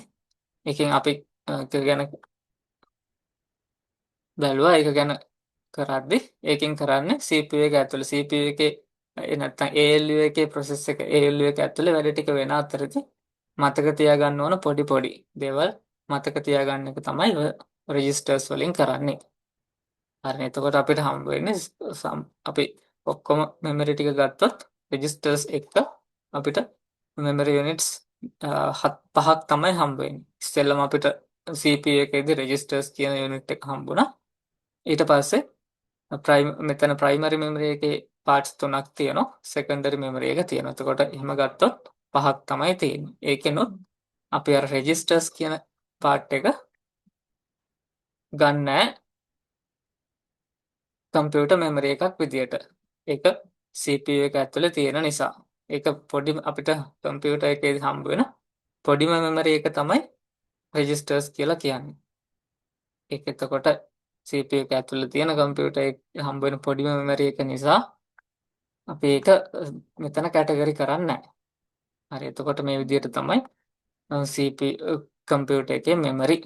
ඒකෙන් අපි ඒක ගැන බැලුවා. ඒක ගැන කරද්දි ඒකෙන් කරන්නේ CPU එක ඇතුලේ CPU එකේ නැත්නම් ALU එකේ process එක ALU එක ඇතුලේ වැඩ ටික වෙන අතරදී මතක තියාගන්න ඕන පොඩි පොඩි දේවල් මතක තියාගන්න එක තමයි රෙජිස්ටර්ස් වලින් කරන්නේ. හරි එතකොට අපිට හම්බ වෙන්නේ අපි ඔක්කොම මෙමරි ටික ගත්තොත් රෙජිස්ටර්ස් එක්ක අපිට මෙමරි යුනිට්ස් පහක් තමයි හම්බ වෙන්නේ. ඉස්සෙල්ලම අපිට CPU එකේදී රෙජිස්ටර්ස් කියන යුනිට් එක හම්බුණා. ඊට පස්සේ මෙතන ප්‍රයිමරි මෙමරි එකේ පාර්ට්ස් තුනක් තියෙනවා. සෙකන්ඩරි මෙමරි එක තියෙනවා. එතකොට එහෙම ගත්තොත් පහක් තමයි තියෙන්නේ. ඒකෙනුත් අපි අර රෙජිස්ටර්ස් කියන පාර්ට් එක ගන්නෑ කම්පියුටර් මෙමරි එකක් විදියට. ඒක CPU එක ඇතුලේ තියෙන නිසා. ඒක පොඩි අපිට කම්පියුටර් එකේදී හම්බ වෙන පොඩිම මෙමරි එක තමයි රෙජිස්ටර්ස් කියලා කියන්නේ. ඒක එතකොට CPU එක ඇතුළේ තියෙන කම්පියුටර් එකේ හම්බ වෙන පොඩිම මෙමරි එක නිසා අපි ඒක මෙතන කැටගරි කරන්නේ නැහැ. හරි එතකොට මේ විදිහට තමයි CPU කම්පියුටර් එකේ මෙමරි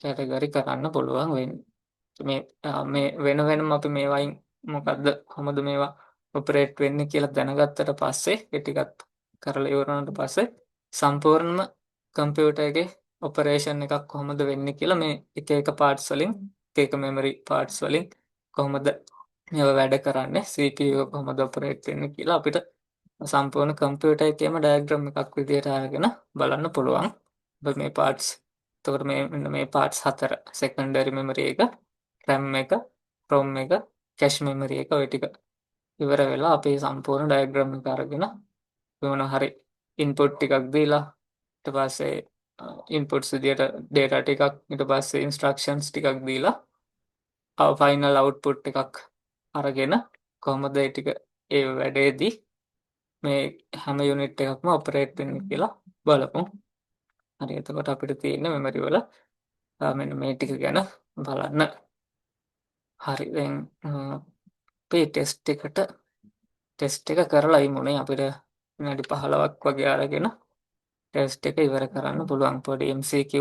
කැටගරි කරන්න පුළුවන් වෙන්නේ. මේ වෙන වෙනම අපි මේවායින් මොකද්ද කොහොමද මේවා ඔපරේට් වෙන්නේ කියලා දැනගත්තට පස්සේ ඒ ටිකත් කරලා ඉවරනට පස්සේ සම්පූර්ණම කම්පියුටර් එකේ ඔපරේෂන් එකක් කොහොමද වෙන්නේ කියලා මේ එක එක පාර්ට්ස් වලින් එක මෙමරි පාර්ට්ස් වලින් කොහොමද මේවා වැඩ කරන්නේ CPU එක කොහොමද ඔපරේට් වෙන්නේ කියලා අපිට සම්පූර්ණ කම්පියුටර් එකේම ඩයග්‍රෑම් එකක් විදිහට අරගෙන බලන්න පුළුවන්. මේ පාර්ට්ස් එතකොට මෙන්න මේ පාර්ට්ස් හතර සෙකන්ඩරි මෙමරි එක RAM එක ROM එක කැෂ් මෙමරි එක ඔය ටික ඉවර වෙලා අපි සම්පූර්ණ ඩයග්‍රෑම් එක අරගෙන මොන හරි ඉන්පුට් ටිකක් දීලා ඊට පස්සේ ඉන්පුට්ස් විදියට data ටිකක් ඊට පස්සේ ඉන්ස්ට්‍රක්ෂන්ස් ටිකක් දීලා ෆයිනල් අවුට්පුට් එකක් අරගෙන කොහොමද ඒ ටික ඒ වැඩේදී මේ හැම යුනිට් එකක්ම ඔපරේට් වෙන්නේ කියලා බලමු. හරි එතකොට අපිට තියෙන මෙමරි වල මෙන්න මේ ටික ගැන බලන්න. හරි දැන් අපේ ටෙස්ට් එක කරලා ඉමුනේ අපිට විනාඩි 15ක් වගේ අරගෙන ටෙස්ට් එක ඉවර කරන්න පුළුවන්. පොඩි MCQ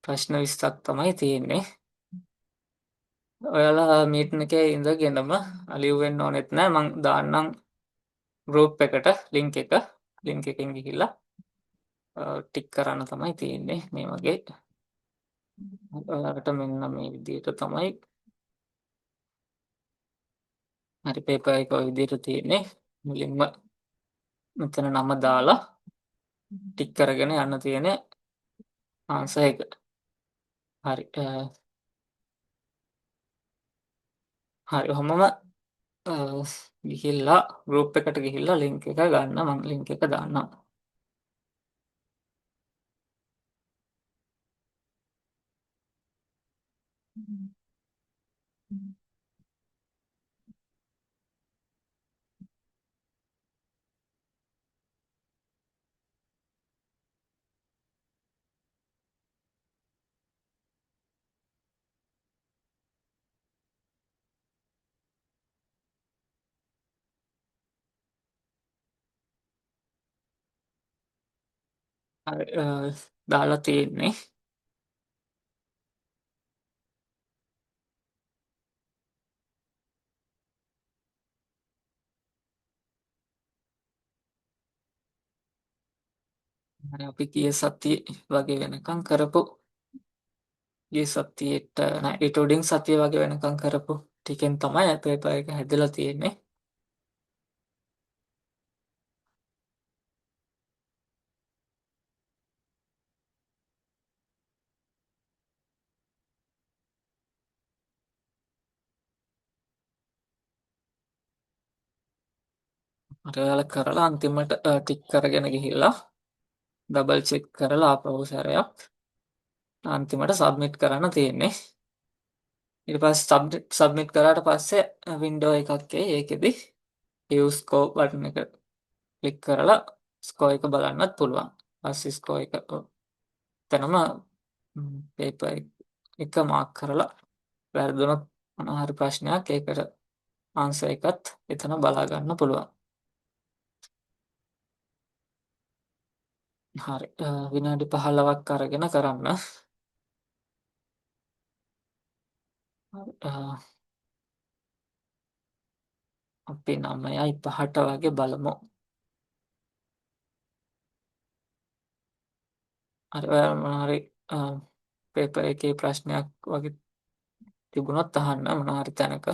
ප්‍රශ්න 20ක් තමයි තියෙන්නේ. ඔයාලා මීටින් එකේ ඉඳගෙනම ලියවෙන්න ඕනෙත් නෑ මං දාන්නම් ගෲප් එකට ලින්ක් එකෙන් ගිහිල්ලා ටික් කරන්න තමයි තියෙන්නේ මේ වගේ. ඔයාලට මෙන්න මේ විදිහට තමයි හරි පේපර් එක ඔය විදිහට තියෙන්නේ. මුලින්ම මෙතන නම දාලා ටික් කරගෙන යන්න තියෙන්නේ ආන්සර් එකට. හරි හරි ඔහොමම ගිහිල්ලා ගෲප් එකට ගිහිල්ලා ලින්ක් එක ගන්න මම ලින්ක් එක දාන්නම්. හරි දාලා තියෙන්නේ. හරි අපි ගිය සතියේ වගේ වෙනකම් කරපු ගිය සතියේට නෑ ඊට උඩින් සතිය වගේ වෙනකම් කරපු ටිකෙන් තමයි පේපර් එක හැදලා තියෙන්නේ. හරි ඔයාලා කරලා අන්තිමට ටික් කරගෙන ගිහිල්ලා ඩබල් චෙක් කරලා ආපහු සැරයක් අන්තිමට සබ්මිට් කරන්න තියෙන්නේ. ඊට පස්සේ සබ්මිට් කරාට පස්සේ වින්ඩෝ එකක් එයි. ඒකෙදි view score බටන් එක ක්ලික් කරලා ස්කෝර් එක බලන්නත් පුළුවන්. පස්සේ ස්කෝර් එක එතනම පේපර් එක මාක් කරලා වැරදුනොත් මොනවා හරි ප්‍රශ්නයක් ඒකට ආන්සර් එකත් එතන බලා ගන්න පුළුවන්. හරි විනාඩි 15ක් අරගෙන කරන්න. අපි 9:05ට වගේ බලමු. හරි ඔයාලා මොනවා හරි පේපර් එකේ ප්‍රශ්නයක් වගේ තිබුණොත් අහන්න මොනවා හරි තැනක.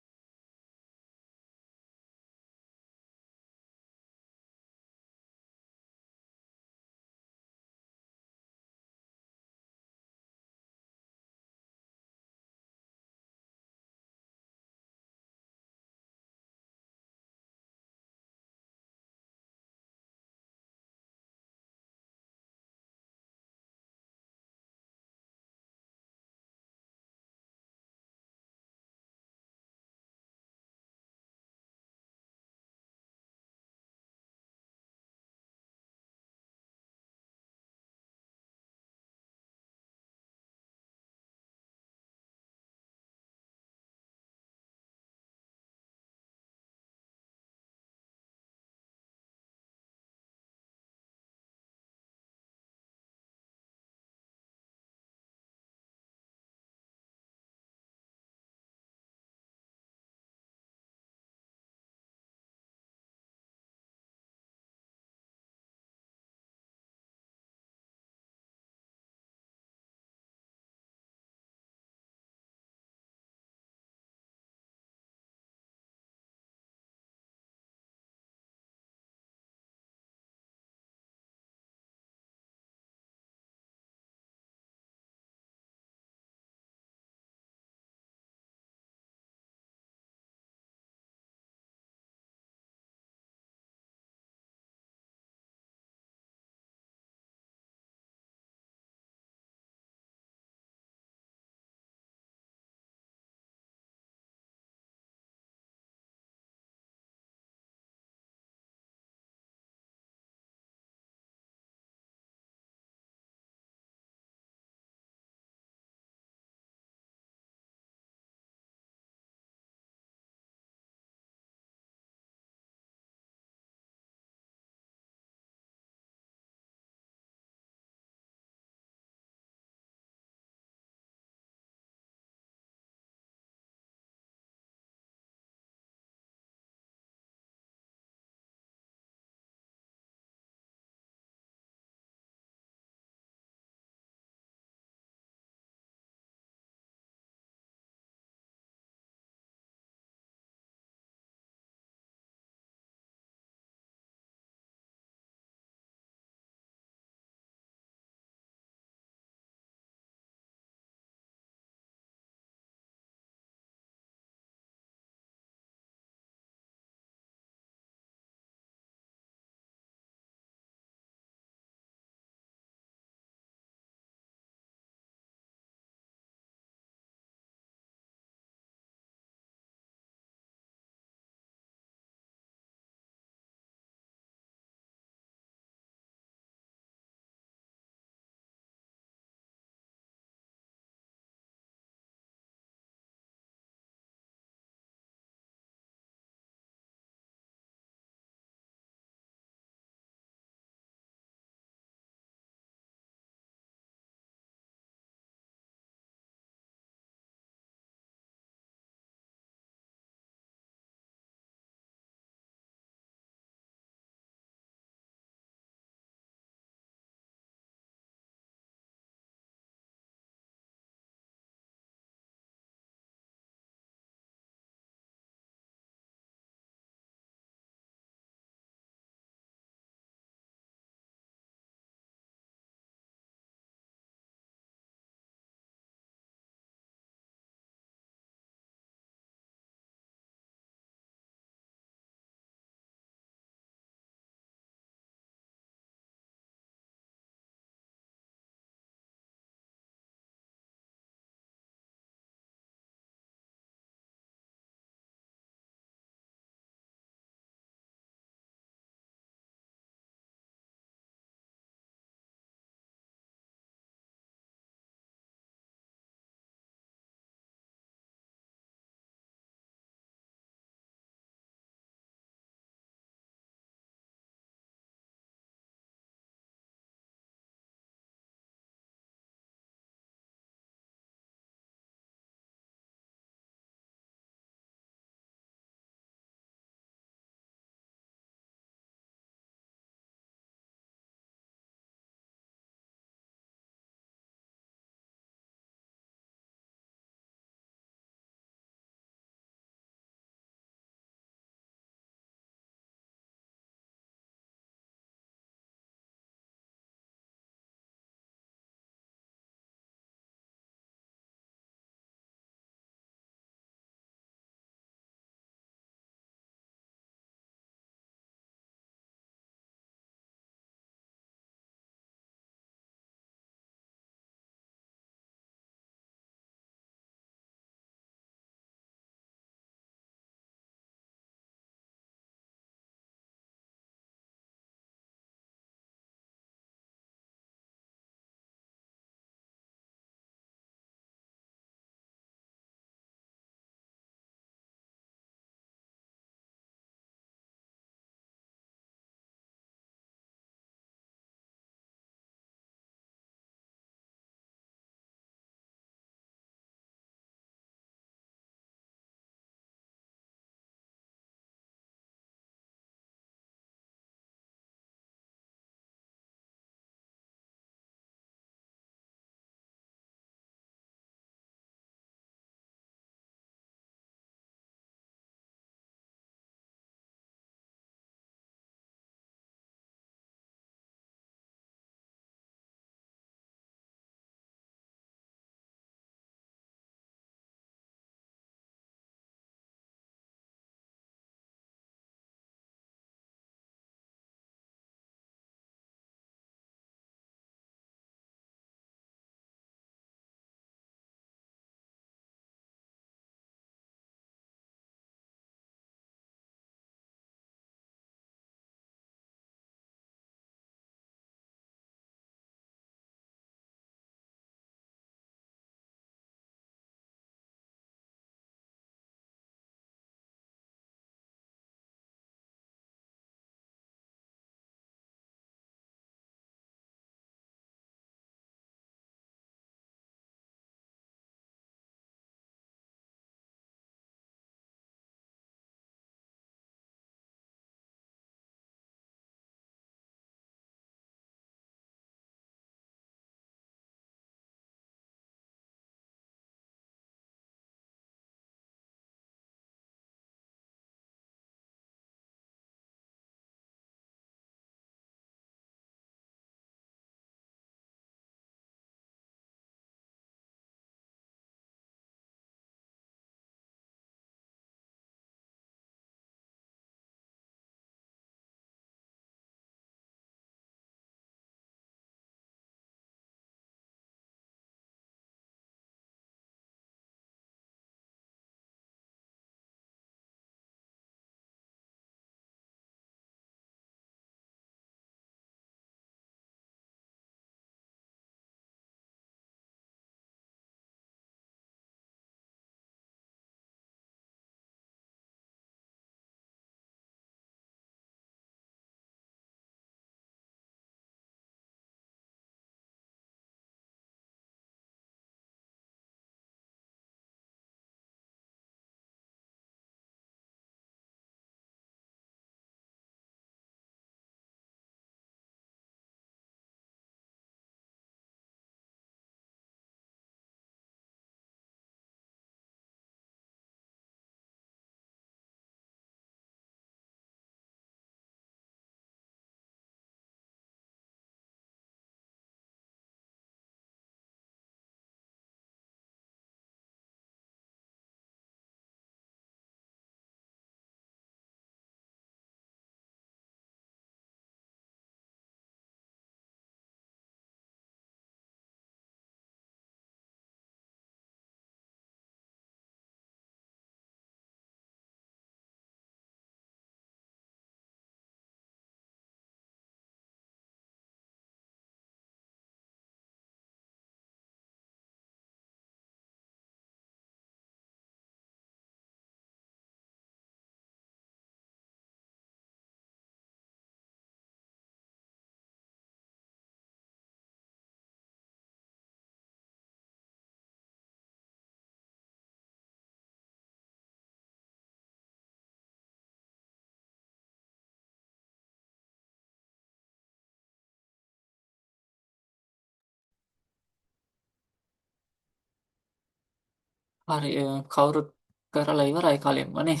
හරි කවුරුත් කරලා ඉවරයි කලින්මනේ.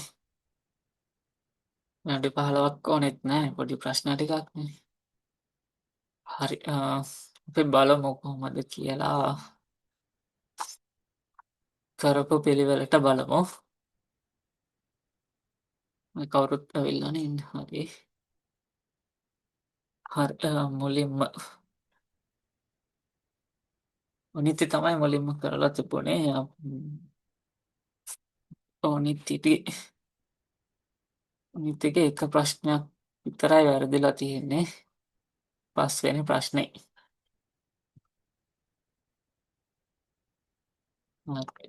විනාඩි 15ක් ඕනෙත් නෑ පොඩි ප්‍රශ්න ටිකක්නේ. හරි අපි බලමු කොහොමද කියලා කරපු පිළිවෙලට බලමු. කවුරුත් ඇවිල්ලානේ ඉන්නේ. හරි. හරි මුලින්ම අනිත්‍ය තමයි මුලින්ම කරලා තිබුණේ. අනිත්‍යගේ එක ප්‍රශ්නයක් විතරයි වැරදිලා තියෙන්නේ. 5 වෙනි ප්‍රශ්නේ. හරි.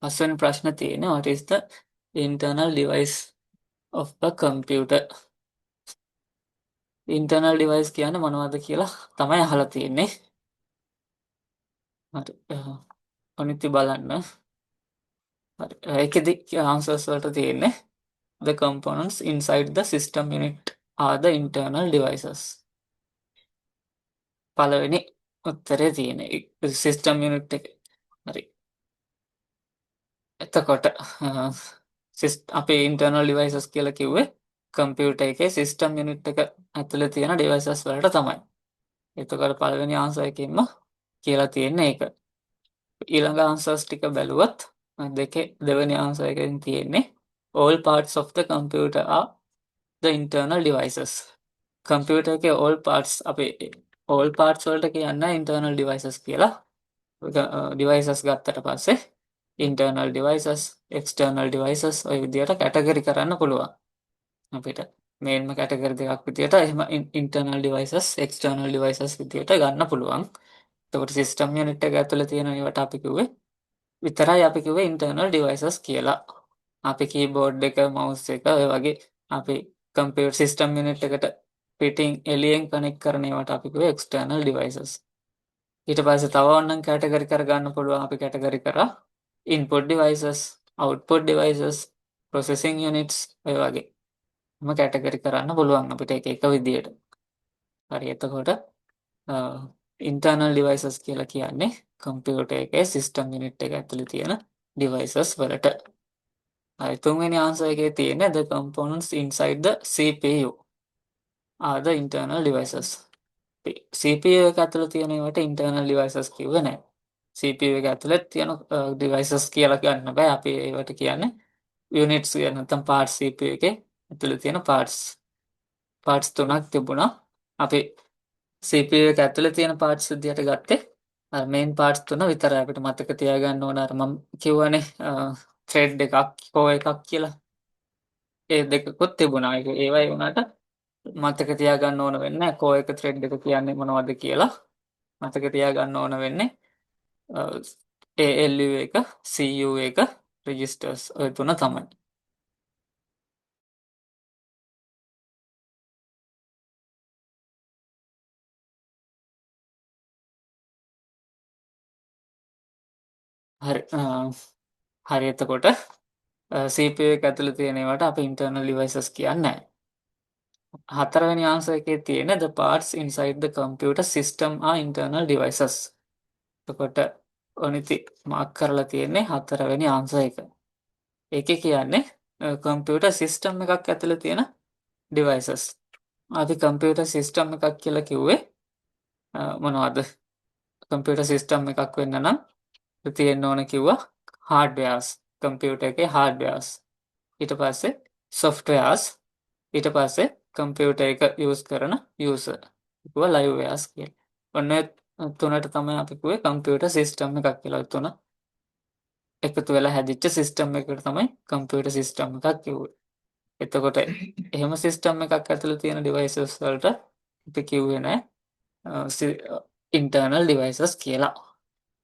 5 වෙනි ප්‍රශ්න තියෙන්නේ what is the internal device of the computer? internal device කියන්නේ මොනවද කියලා තමයි අහලා තියෙන්නේ. හරි. අනිත්‍ය බලන්න. හරි. ඒකෙදි answers වලට තියෙන්නේ the components inside the system unit are the internal devices. පළවෙනි උත්තරේ තියෙන්නේ system unit එක. හරි. එතකොට අපේ internal devices කියලා කිව්වේ කම්පියුටර් එකේ system unit එක ඇතුලේ තියෙන devices වලට තමයි. එතකොට පළවෙනි answer එකකින්ම කියලා තියෙන්නේ ඒක. ඊළඟ answers ටික බැලුවොත් දෙවෙනි answer එකෙන් තියෙන්නේ all parts of the computer are the internal devices. Computer එකේ all parts අපි all parts වලට කියන්නේ internal devices කියලා. devices ගත්තට පස්සේ internal devices, external devices ඔය විදිහට කැටගරි කරන්න පුළුවන්. අපිට මේන්ම කැටගරි දෙකක් විදිහට එහෙම internal devices, external devices විදිහට ගන්න පුළුවන්. එතකොට system unit එක ඇතුලේ තියෙන ඒවට අපි කිව්වේ විතරයි අපි කිව්වේ internal devices කියලා. අපි keyboard එක, mouse එක ඔය වගේ අපි computer system unit එකට පිටින් එළියෙන් connect කරන ඒවාට අපි කිව්වේ external devices. ඊට පස්සේ තව ඕනනම් කැටගරි කරගන්න පුළුවන්. අපි කැටගරි කරා input devices, output devices, processing units ඔය වගේ. කැටගරි කරන්න පුළුවන් අපිට එක එක විදියට. හරි. එතකොට internal devices කියලා කියන්නේ කම්පියුටර් එකේ system unit එක ඇතුලේ තියෙන devices වලට. හරි. තුන්වෙනි answer එකේ තියෙන්නේ the components inside the CPU are the internal devices. CPU එක ඇතුලේ තියෙන ඒවාට internal devices කිව්වේ නැහැ. CPU එක ඇතුලේ තියෙන devices කියලා ගන්න බෑ. අපි ඒවට කියන්නේ units කියන නැත්නම් parts CPU එකේ ඇතුලේ තියෙන parts. parts තුනක් තිබුණා. අපි CPU එක ඇතුලේ තියෙන parts විදියට ගත්තේ අර main parts තුන විතරයි. අපිට මතක තියාගන්න ඕන අර මම කිව්වනේ thread එකක් core එකක් කියලා. ඒ දෙකකුත් තිබුණා. ඒවයි වුණාට මතක තියාගන්න ඕන වෙන්නේ core එක thread එක කියන්නේ මොනවද කියලා. මතක තියාගන්න ඕන වෙන්නේ ALU එක, CU එක, registers ඔය තුන තමයි. හරි. හරි. එතකොට CPU එක ඇතුලේ තියෙන ඒවාට අපි internal devices කියන්නේ නැහැ. හතරවෙනි answer එකේ තියෙන the parts inside the computer system are internal devices. එතකොට ඔනිති මාක් කරලා තියෙන්නේ හතරවෙනි answer එක. ඒකේ කියන්නේ computer system එකක් ඇතුලේ තියෙන devices. අපි computer system එකක් කියලා කිව්වේ මොනවද? computer system එකක් වෙන්න නම් තියෙන්න ඕන කිව්වා hardwares. computer එකේ hardwares. ඊට පස්සේ softwares. ඊට පස්සේ computer එක use කරන user. කිව්වා livewares කියලා. ඔන්න තුනට තමයි අපි කිව්වේ computer system එකක් කියලා. තුන එකතු වෙලා හැදිච්ච system එකකට තමයි computer system එකක් කිව්වේ. එතකොට එහෙම system එකක් ඇතුළේ තියෙන devices වලට අපි කිව්වේ නෑ internal devices කියලා.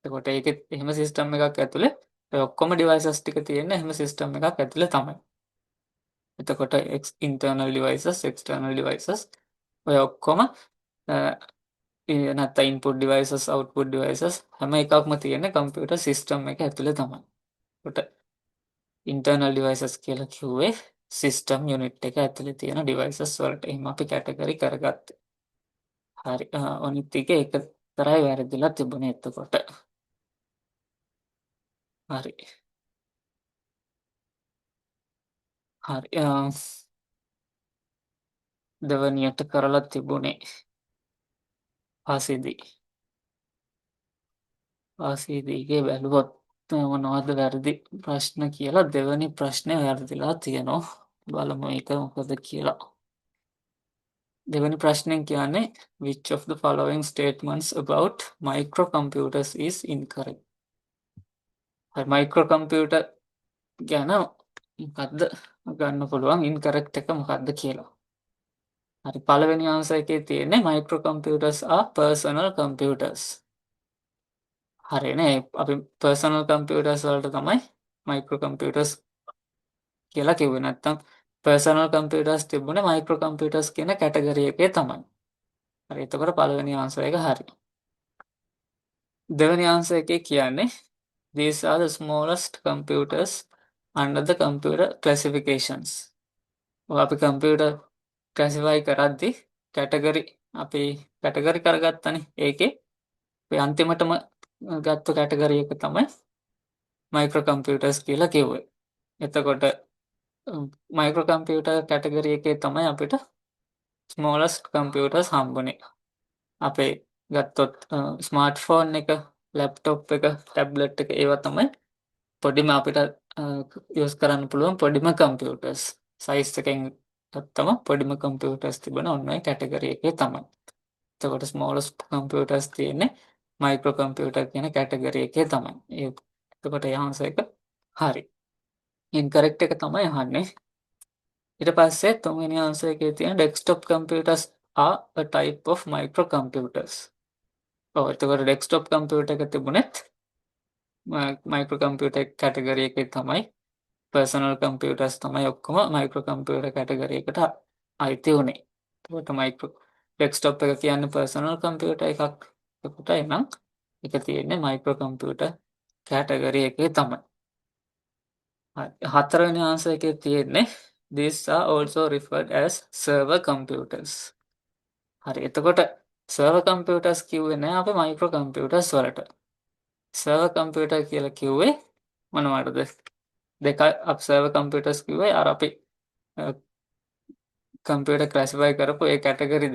එතකොට ඒකෙත් එහෙම system එකක් ඇතුළේ ඔය ඔක්කොම devices ටික තියෙන්නේ එහෙම system එකක් ඇතුළේ තමයි. එතකොට internal devices, external devices ඔය ඔක්කොම නැත්නම් input devices, output devices හැම එකක්ම තියෙන්නේ computer system එක ඇතුළේ තමයි. එතකොට internal devices කියලා කිව්වේ system unit එක ඇතුළේ තියෙන devices වලට. එහෙම අපි category කරගත්තා. හරි. අනිත් එක විතරයි වැරදිලා තිබුණේ එතකොට. හරි. හරි. දෙවනියට කරලා තිබුණේ පාසේදීගේ බැලුවොත් මොනවද වැරදි ප්‍රශ්න කියලා දෙවැනි ප්‍රශ්නේ වැරදිලා තියෙනවා. බලමු ඒක මොකද කියලා. දෙවැනි ප්‍රශ්නෙන් කියන්නේ which of the following statements about microcomputers is incorrect. හරි මයික්‍රෝකම්පියුටර් ගැන මොකද්ද ගන්න පුළුවන් ඉන්කරෙක්ට් එක මොකද්ද කියලා. හරි පළවෙනි ආන්සර් එකේ තියෙන්නේ microcomputers are personal computers. හරිනේ අපි personal computers වලට තමයි microcomputers කියලා කිව්වේ නැත්තම් personal computers තිබුණේ microcomputers කියන කැටගරි එකේ තමයි. හරි එතකොට පළවෙනි ආන්සර් එක හරි. දෙවෙනි ආන්සර් එකේ කියන්නේ these are the smallest computers under the computer classifications. ඔය අපි computer classify කරද්දී කැටගරි අපි කැටගරි කරගත්තනේ. ඒකේ අපි අන්තිමටම ගත්ත කැටගරි එක තමයි microcomputers කියලා කිව්වේ. එතකොට මයික්‍රෝකම්පියුටර් කැටගරි එකේ තමයි අපිට ස්මෝලස්ට් කම්පියුටර්ස් හම්බුනේ. අපේ ගත්තොත් ස්මාර්ට්ෆෝන් එක, ලැප්ටොප් එක, ටැබ්ලට් එක ඒවා තමයි පොඩිම අපිට යූස් කරන්න පුළුවන් පොඩිම කම්පියුටර්ස්. සයිස් එකෙන් ගත්තම පොඩිම කම්පියුටර්ස් තිබෙන ඔන්න ඔය කැටගරි එකේ තමයි. එතකොට ස්මෝලස්ට් කම්පියුටර්ස් තියෙන්නේ මයික්‍රෝකම්පියුටර් කියන කැටගරි එකේ තමයි. එතකොට ඒ ආන්සර් එක හරි. ඉන්කරෙක්ට් එක තමයි අහන්නේ. ඊට පස්සේ තුන්වෙනි ආන්සර් එකේ තියෙන desktop computers are a type of microcomputers. ඔව් එතකොට desktop computer එක තිබුණෙත් microcomputer category එකේ තමයි personal computers තමයි ඔක්කොම microcomputer category එකට අයිති උනේ. එතකොට desktop එක කියන්නේ personal computer එකක්. එතකොට එනම් ඒක තියෙන්නේ microcomputer category එකේ තමයි. හතරවෙනි ආන්සර් එකේ තියෙන්නේ these are also referred as server computers. හරි එතකොට server computers කිව්වේ නෑ අපි microcomputers වලට. server computer කියලා කිව්වේ මොනවටද? දෙක server computers කිව්වේ අර අපි computer classify කරපු ඒ category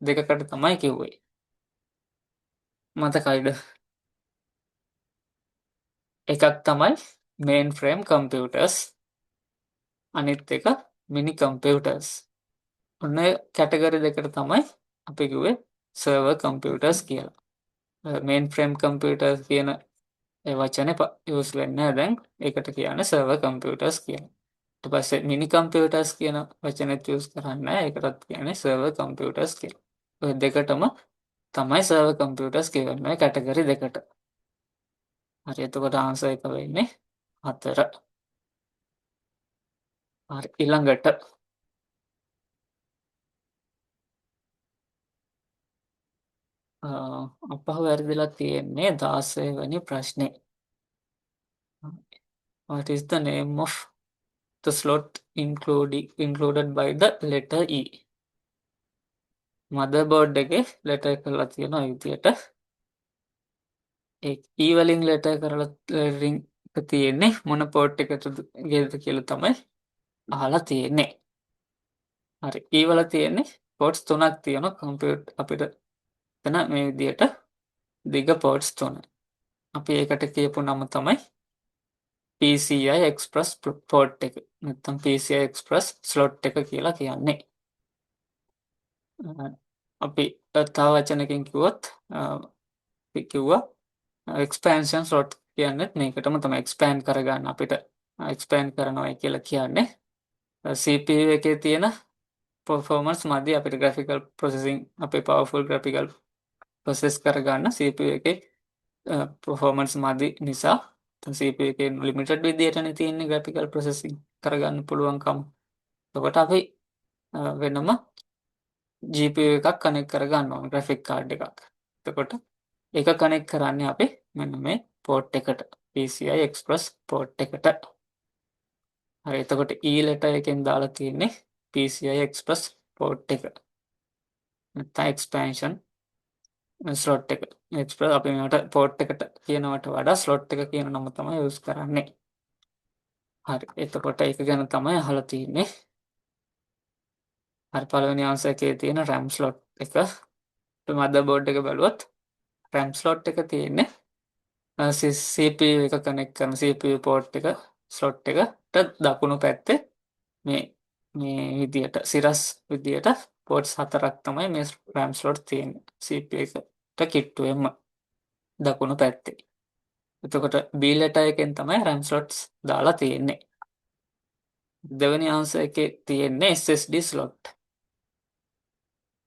දෙකකට තමයි කිව්වේ. මතකයිද? එකක් තමයි mainframe computers අනිත් එක mini computers. ඔන්න කැටගරි දෙකට තමයි අපි කිව්වේ server computers කියලා. mainframe computers කියන ඒ වචනේ යූස් වෙන්නේ නැහැ දැන්. ඒකට කියන්නේ server computers කියලා. ඊට පස්සේ mini computers කියන වචනේත් යූස් කරන්නේ නැහැ. ඒකටත් කියන්නේ server computers කියලා. ඔය දෙකටම තමයි server computers කියන්නේ කැටගරි දෙකට. හරි එතකොට ආන්සර් එක වෙන්නේ 4. හරි ඊළඟට අපහු වැරදිලා තියෙන්නේ 16 වෙනි ප්‍රශ්නේ. What is the name of the slot included by the letter E? motherboard එකේ letter කරලා තියෙන විදියට ඒ E වලින් letter කරලා lettering එක තියෙන්නේ මොන port එකටද කියලා තමයි අහලා තියෙන්නේ. හරි E වල තියෙන්නේ ports 3ක් තියෙනවා computer අපිට එතන මේ විදියට දිග ports 3. අපි ඒකට කියපු නම තමයි PCI Express port එක. නැත්නම් PCI Express slot එක කියලා කියන්නේ. අපි තව වචනකින් කිව්වොත් කිව්වා expansion slot කියන්නේත් මේකටම තමයි expand කරගන්න අපිට expand කරනවා කියලා කියන්නේ CPU එකේ තියෙන performance මදි අපිට graphical processing අපේ powerful graphical process කරගන්න CPU එකේ performance මදි නිසා CPU එකේ limited විදියටනේ තියෙන්නේ graphical processing කරගන්න පුළුවන්කම. එතකොට අපි වෙනම GPU එකක් කනෙක්ට් කරගන්න ඕන graphic card එකක්. එතකොට ඒක කනෙක්ට් කරන්නේ අපි මෙන්න මේ port එකට PCI Express port එකට. හරි එතකොට E letter එකෙන් දාලා තියෙන්නේ PCI Express port එක. නැත්නම් expansion ස්ලොට් එක එක්ස්ප්‍රස් අපි මේවට පෝට් එකට කියනවට වඩා ස්ලොට් එක කියන නම තමයි යූස් කරන්නේ. හරි එතකොට ඒක ගැන තමයි අහලා තියෙන්නේ. හරි පළවෙනි ආන්සර් එකේ තියෙන RAM ස්ලොට් එක මදර් බෝඩ් එක බලුවොත් RAM ස්ලොට් එක තියෙන්නේ CPU එක කනෙක්ට් කරන CPU පෝට් එක ස්ලොට් එකට දකුණු පැත්තේ මේ විදියට සිරස් විදියට පෝට්ස් 4ක් තමයි මේ RAM ස්ලොට් තියෙන්නේ CPU එකට කිට්ටුවෙන්ම දකුණු පැත්තේ. එතකොට B ලෙටර් එකෙන් තමයි RAM ස්ලොට්ස් දාලා තියෙන්නේ. දෙවෙනි ආන්සර් එකේ තියෙන්නේ SSD ස්ලොට්.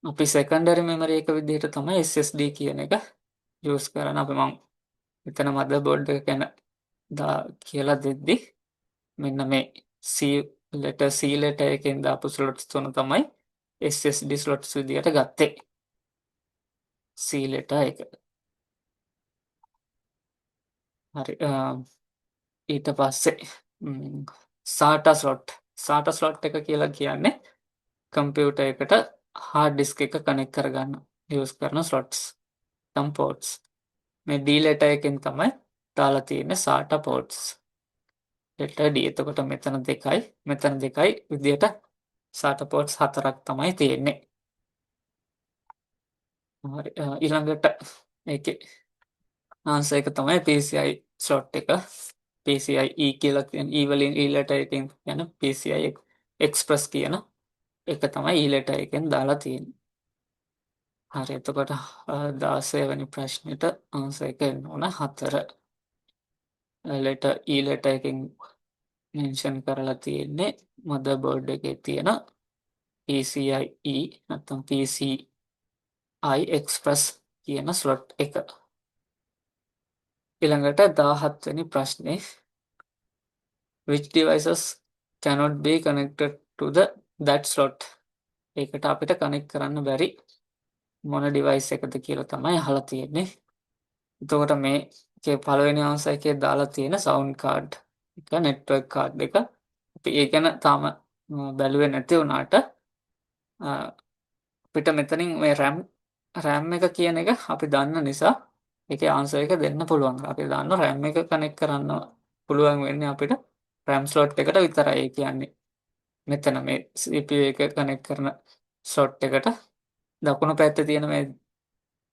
අපි සෙකන්ඩරි මෙමරි එක විදිහට තමයි SSD කියන එක යූස් කරන්නේ. අපි මම මෙතන මදර් බෝඩ් එක ගැන කියලා දෙද්දි මෙන්න මේ C ලෙටර් එකෙන් දාපු ස්ලොට්ස් තුන තමයි SSD ස්ලොට්ස් විදිහට ගත්තේ. C ලෙටර් එක. හරි ඊට පස්සේ SATA ස්ලොට් එක කියලා කියන්නේ කම්පියුටර් එකට හાર્ඩ් ඩිස්ක් එක කනෙක්ට් කරගන්න යූස් කරන ස්ලොට්ස් පෝට්ස්. මේ D ලෙටර් එකෙන් තමයි දාලා තියෙන්නේ SATA පෝට්ස්. Letter D. එතකොට මෙතන 2යි මෙතන 2යි විදියට SATA පෝට්ස් 4ක් තමයි තියෙන්නේ. හරි ඊළඟට ඒකේ ආන්සර් එක තමයි PCI ස්ලොට් එක. PCI E කියලා කියන E වලින් E ලෙටර් එකෙන් කියන PCI Express කියන එක තමයි E ලෙටර් එකෙන් දාලා තියෙන්නේ. හරි එතකොට 16 වෙනි ප්‍රශ්නෙට ආන්සර් එක එන්න ඕන 4. E ලෙටර් එකෙන් මෙන්ෂන් කරලා තියෙන්නේ මදර් බෝඩ් එකේ තියෙන PCIe නැත්නම් PCI Express කියන ස්ලොට් එක. ඊළඟට 17 වෙනි ප්‍රශ්නේ which devices cannot be connected to that slot. ඒකට අපිට කනෙක්ට් කරන්න බැරි මොන ඩිවයිස් එකද කියලා තමයි අහලා තියෙන්නේ. එතකොට මේකේ පළවෙනි ආන්සර් එකේ දාලා තියෙන සවුන්ඩ් කාඩ් එක නෙට්වර්ක් කාඩ් එක. අපි ඒ ගැන තාම බැලුවේ නැති වුණාට අපිට මෙතනින් මේ RAM එක කියන එක අපි දන්න නිසා ඒකේ ආන්සර් එක දෙන්න පුළුවන්. අපි දන්නවා RAM එක කනෙක්ට් කරන්න පුළුවන් වෙන්නේ අපිට RAM ස්ලොට් එකට විතරයි. ඒ කියන්නේ මෙතන මේ CPU එක කනෙක්ට් කරන ස්ලොට් එකට දකුණු පැත්තේ තියෙන මේ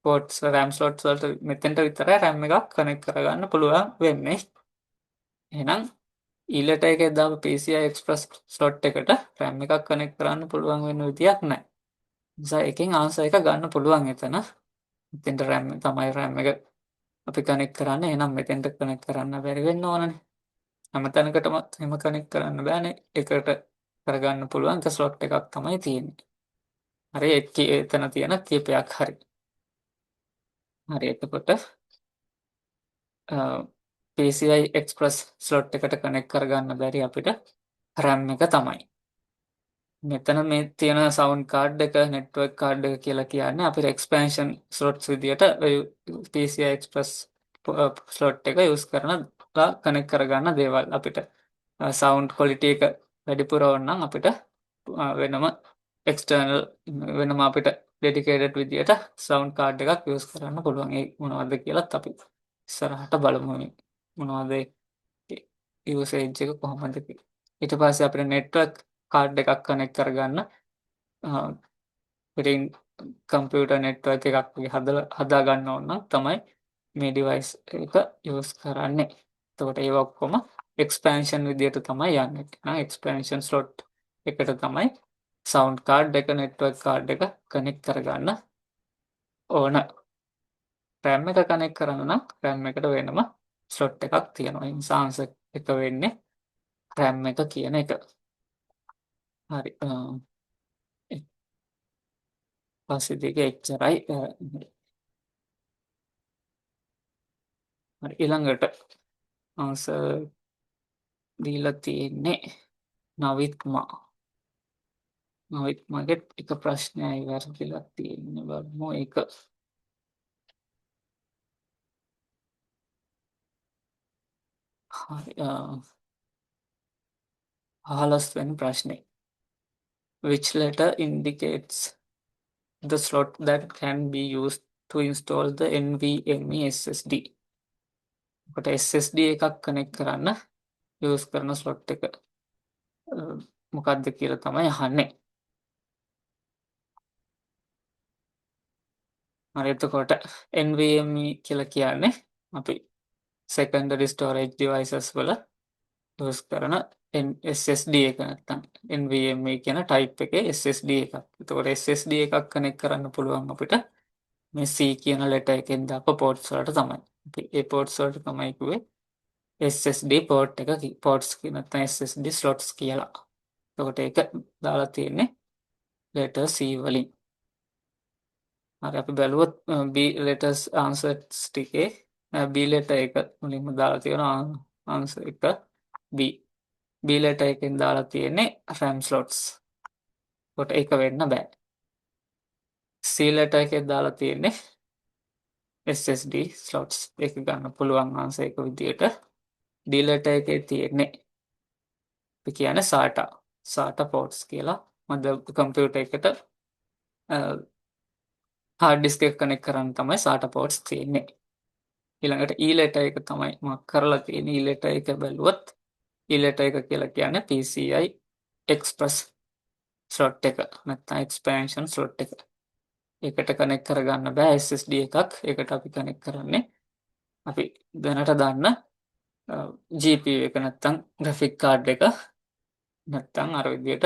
පෝට්ස් RAM ස්ලොට්ස් වලට මෙතෙන්ට විතරයි RAM එකක් කනෙක්ට් කරගන්න පුළුවන් වෙන්නේ. එහෙනම් ඊළට එකේ දාපු PCI Express ස්ලොට් එකට RAM එකක් කනෙක්ට් කරන්න පුළුවන් වෙන විදියක් නැහැ. නිසා එකෙන් ආන්සර් එක ගන්න පුළුවන් එතන. මෙතෙන්ට RAM තමයි RAM එක අපි කනෙක්ට් කරන්නේ. එහෙනම් මෙතෙන්ට කනෙක්ට් කරන්න බැරි වෙන්න ඕනනේ. හැම තැනකටම එහෙම කනෙක්ට් කරන්න බෑනේ. එකට කරගන්න පුළුවන් ස්ලොට් එකක් තමයි තියෙන්නේ. හරි එතන තියෙන කීපයක් හරි. හරි එතකොට PCI Express ස්ලොට් එකට කනෙක්ට් කරගන්න බැරි අපිට RAM එක තමයි. මෙතන මේ තියෙන සවුන්ඩ් කාඩ් එක නෙට්වර්ක් කාඩ් එක කියලා කියන්නේ අපිට එක්ස්පැන්ෂන් ස්ලොට්ස් විදියට PCI Express ස්ලොට් එක යූස් කරලා කනෙක්ට් කරගන්න දේවල්. අපිට සවුන්ඩ් ක්වොලිටි එක වැඩිපුර ඕන නම් අපිට වෙනම එක්ස්ටර්නල් වෙනම අපිට ඩෙඩිකේටඩ් විදියට සවුන්ඩ් කාඩ් එකක් යූස් කරන්න පුළුවන්. ඒ මොනවද කියලාත් අපි ඉස්සරහට බලමු. මොනවද යූසේජ් එක කොහොමද කියලා. ඊට පස්සේ අපිට නෙට්වර්ක් කාඩ් එකක් කනෙක්ට් කරගන්න අපිට කම්පියුටර් නෙට්වර්ක් එකක් හදා ගන්න ඕන නම් තමයි මේ ඩිවයිස් එක යූස් කරන්නේ. එතකොට ඒව ඔක්කොම එක්ස්පැන්ෂන් විදියට තමයි යන්නේ. එහෙනම් එක්ස්පැන්ෂන් ස්ලොට් එකට තමයි සවුන්ඩ් කාඩ් එක නෙට්වර්ක් කාඩ් එක කනෙක්ට් කරගන්න ඕන. RAM එක කනෙක්ට් කරන්න නම් RAM එකට වෙනම ස්ලොට් එකක් තියෙනවා. ඒ නිසා ආන්සර් එක වෙන්නේ RAM එක කියන එක. හරි පස්සේ දෙක එච්චරයි. හරි ඊළඟට ආන්සර් දීලා තියෙන්නේ නවිත්මාගේ එක ප්‍රශ්නයයි වැරදිලා තියෙන්නේ බලමු ඒක. හරි 15 වෙනි ප්‍රශ්නේ which letter indicates the slot that can be used to install the NVMe SSD. කොට SSD එකක් කනෙක්ට් කරන්න යූස් කරන ස්ලොට් එක මොකක්ද කියලා තමයි අහන්නේ. හරි එතකොට NVMe කියලා කියන්නේ අපි secondary storage devices වල යූස් කරන SSD එක නැත්තම් NVMe කියන type එකේ SSD එකක්. එතකොට SSD එකක් කනෙක්ට් කරන්න පුළුවන් අපිට මේ C කියන letter එකෙන් දාපු ports වලට තමයි. අපි ඒ ports වලට තමයි කිව්වේ SSD port එක ports නැත්නම් SSD slots කියලා. එතකොට ඒක දාලා තියෙන්නේ letter C වලින්. හරි අපි බැලුවොත් B letters answers ටිකේ B letter එක මුලින්ම දාලා තියෙනවා answer එක B. B letter එකෙන් දාලා තියෙන්නේ RAM slots. කොට ඒක වෙන්න බෑ. C letter එකෙන් දාලා තියෙන්නේ SSD slots. ඒක ගන්න පුළුවන් answer එක විදියට. D letter එකේ තියෙන්නේ අපි කියන්නේ SATA ports කියලා. මද කම්පියුටර් එකට hard disk එක කනෙක්ට් කරන්න තමයි SATA ports තියෙන්නේ. ඊළඟට E letter එක තමයි මම කරලා තියෙන්නේ. E letter එක බැලුවොත් E letter එක කියලා කියන්නේ PCI Express slot එක නැත්නම් expansion slot එක. ඒකට කනෙක්ට් කරගන්න බෑ SSD එකක්. ඒකට අපි කනෙක්ට් කරන්නේ අපි දැනට දන්න GPU එක නැත්නම් graphic card එක නැත්නම් අර විදියට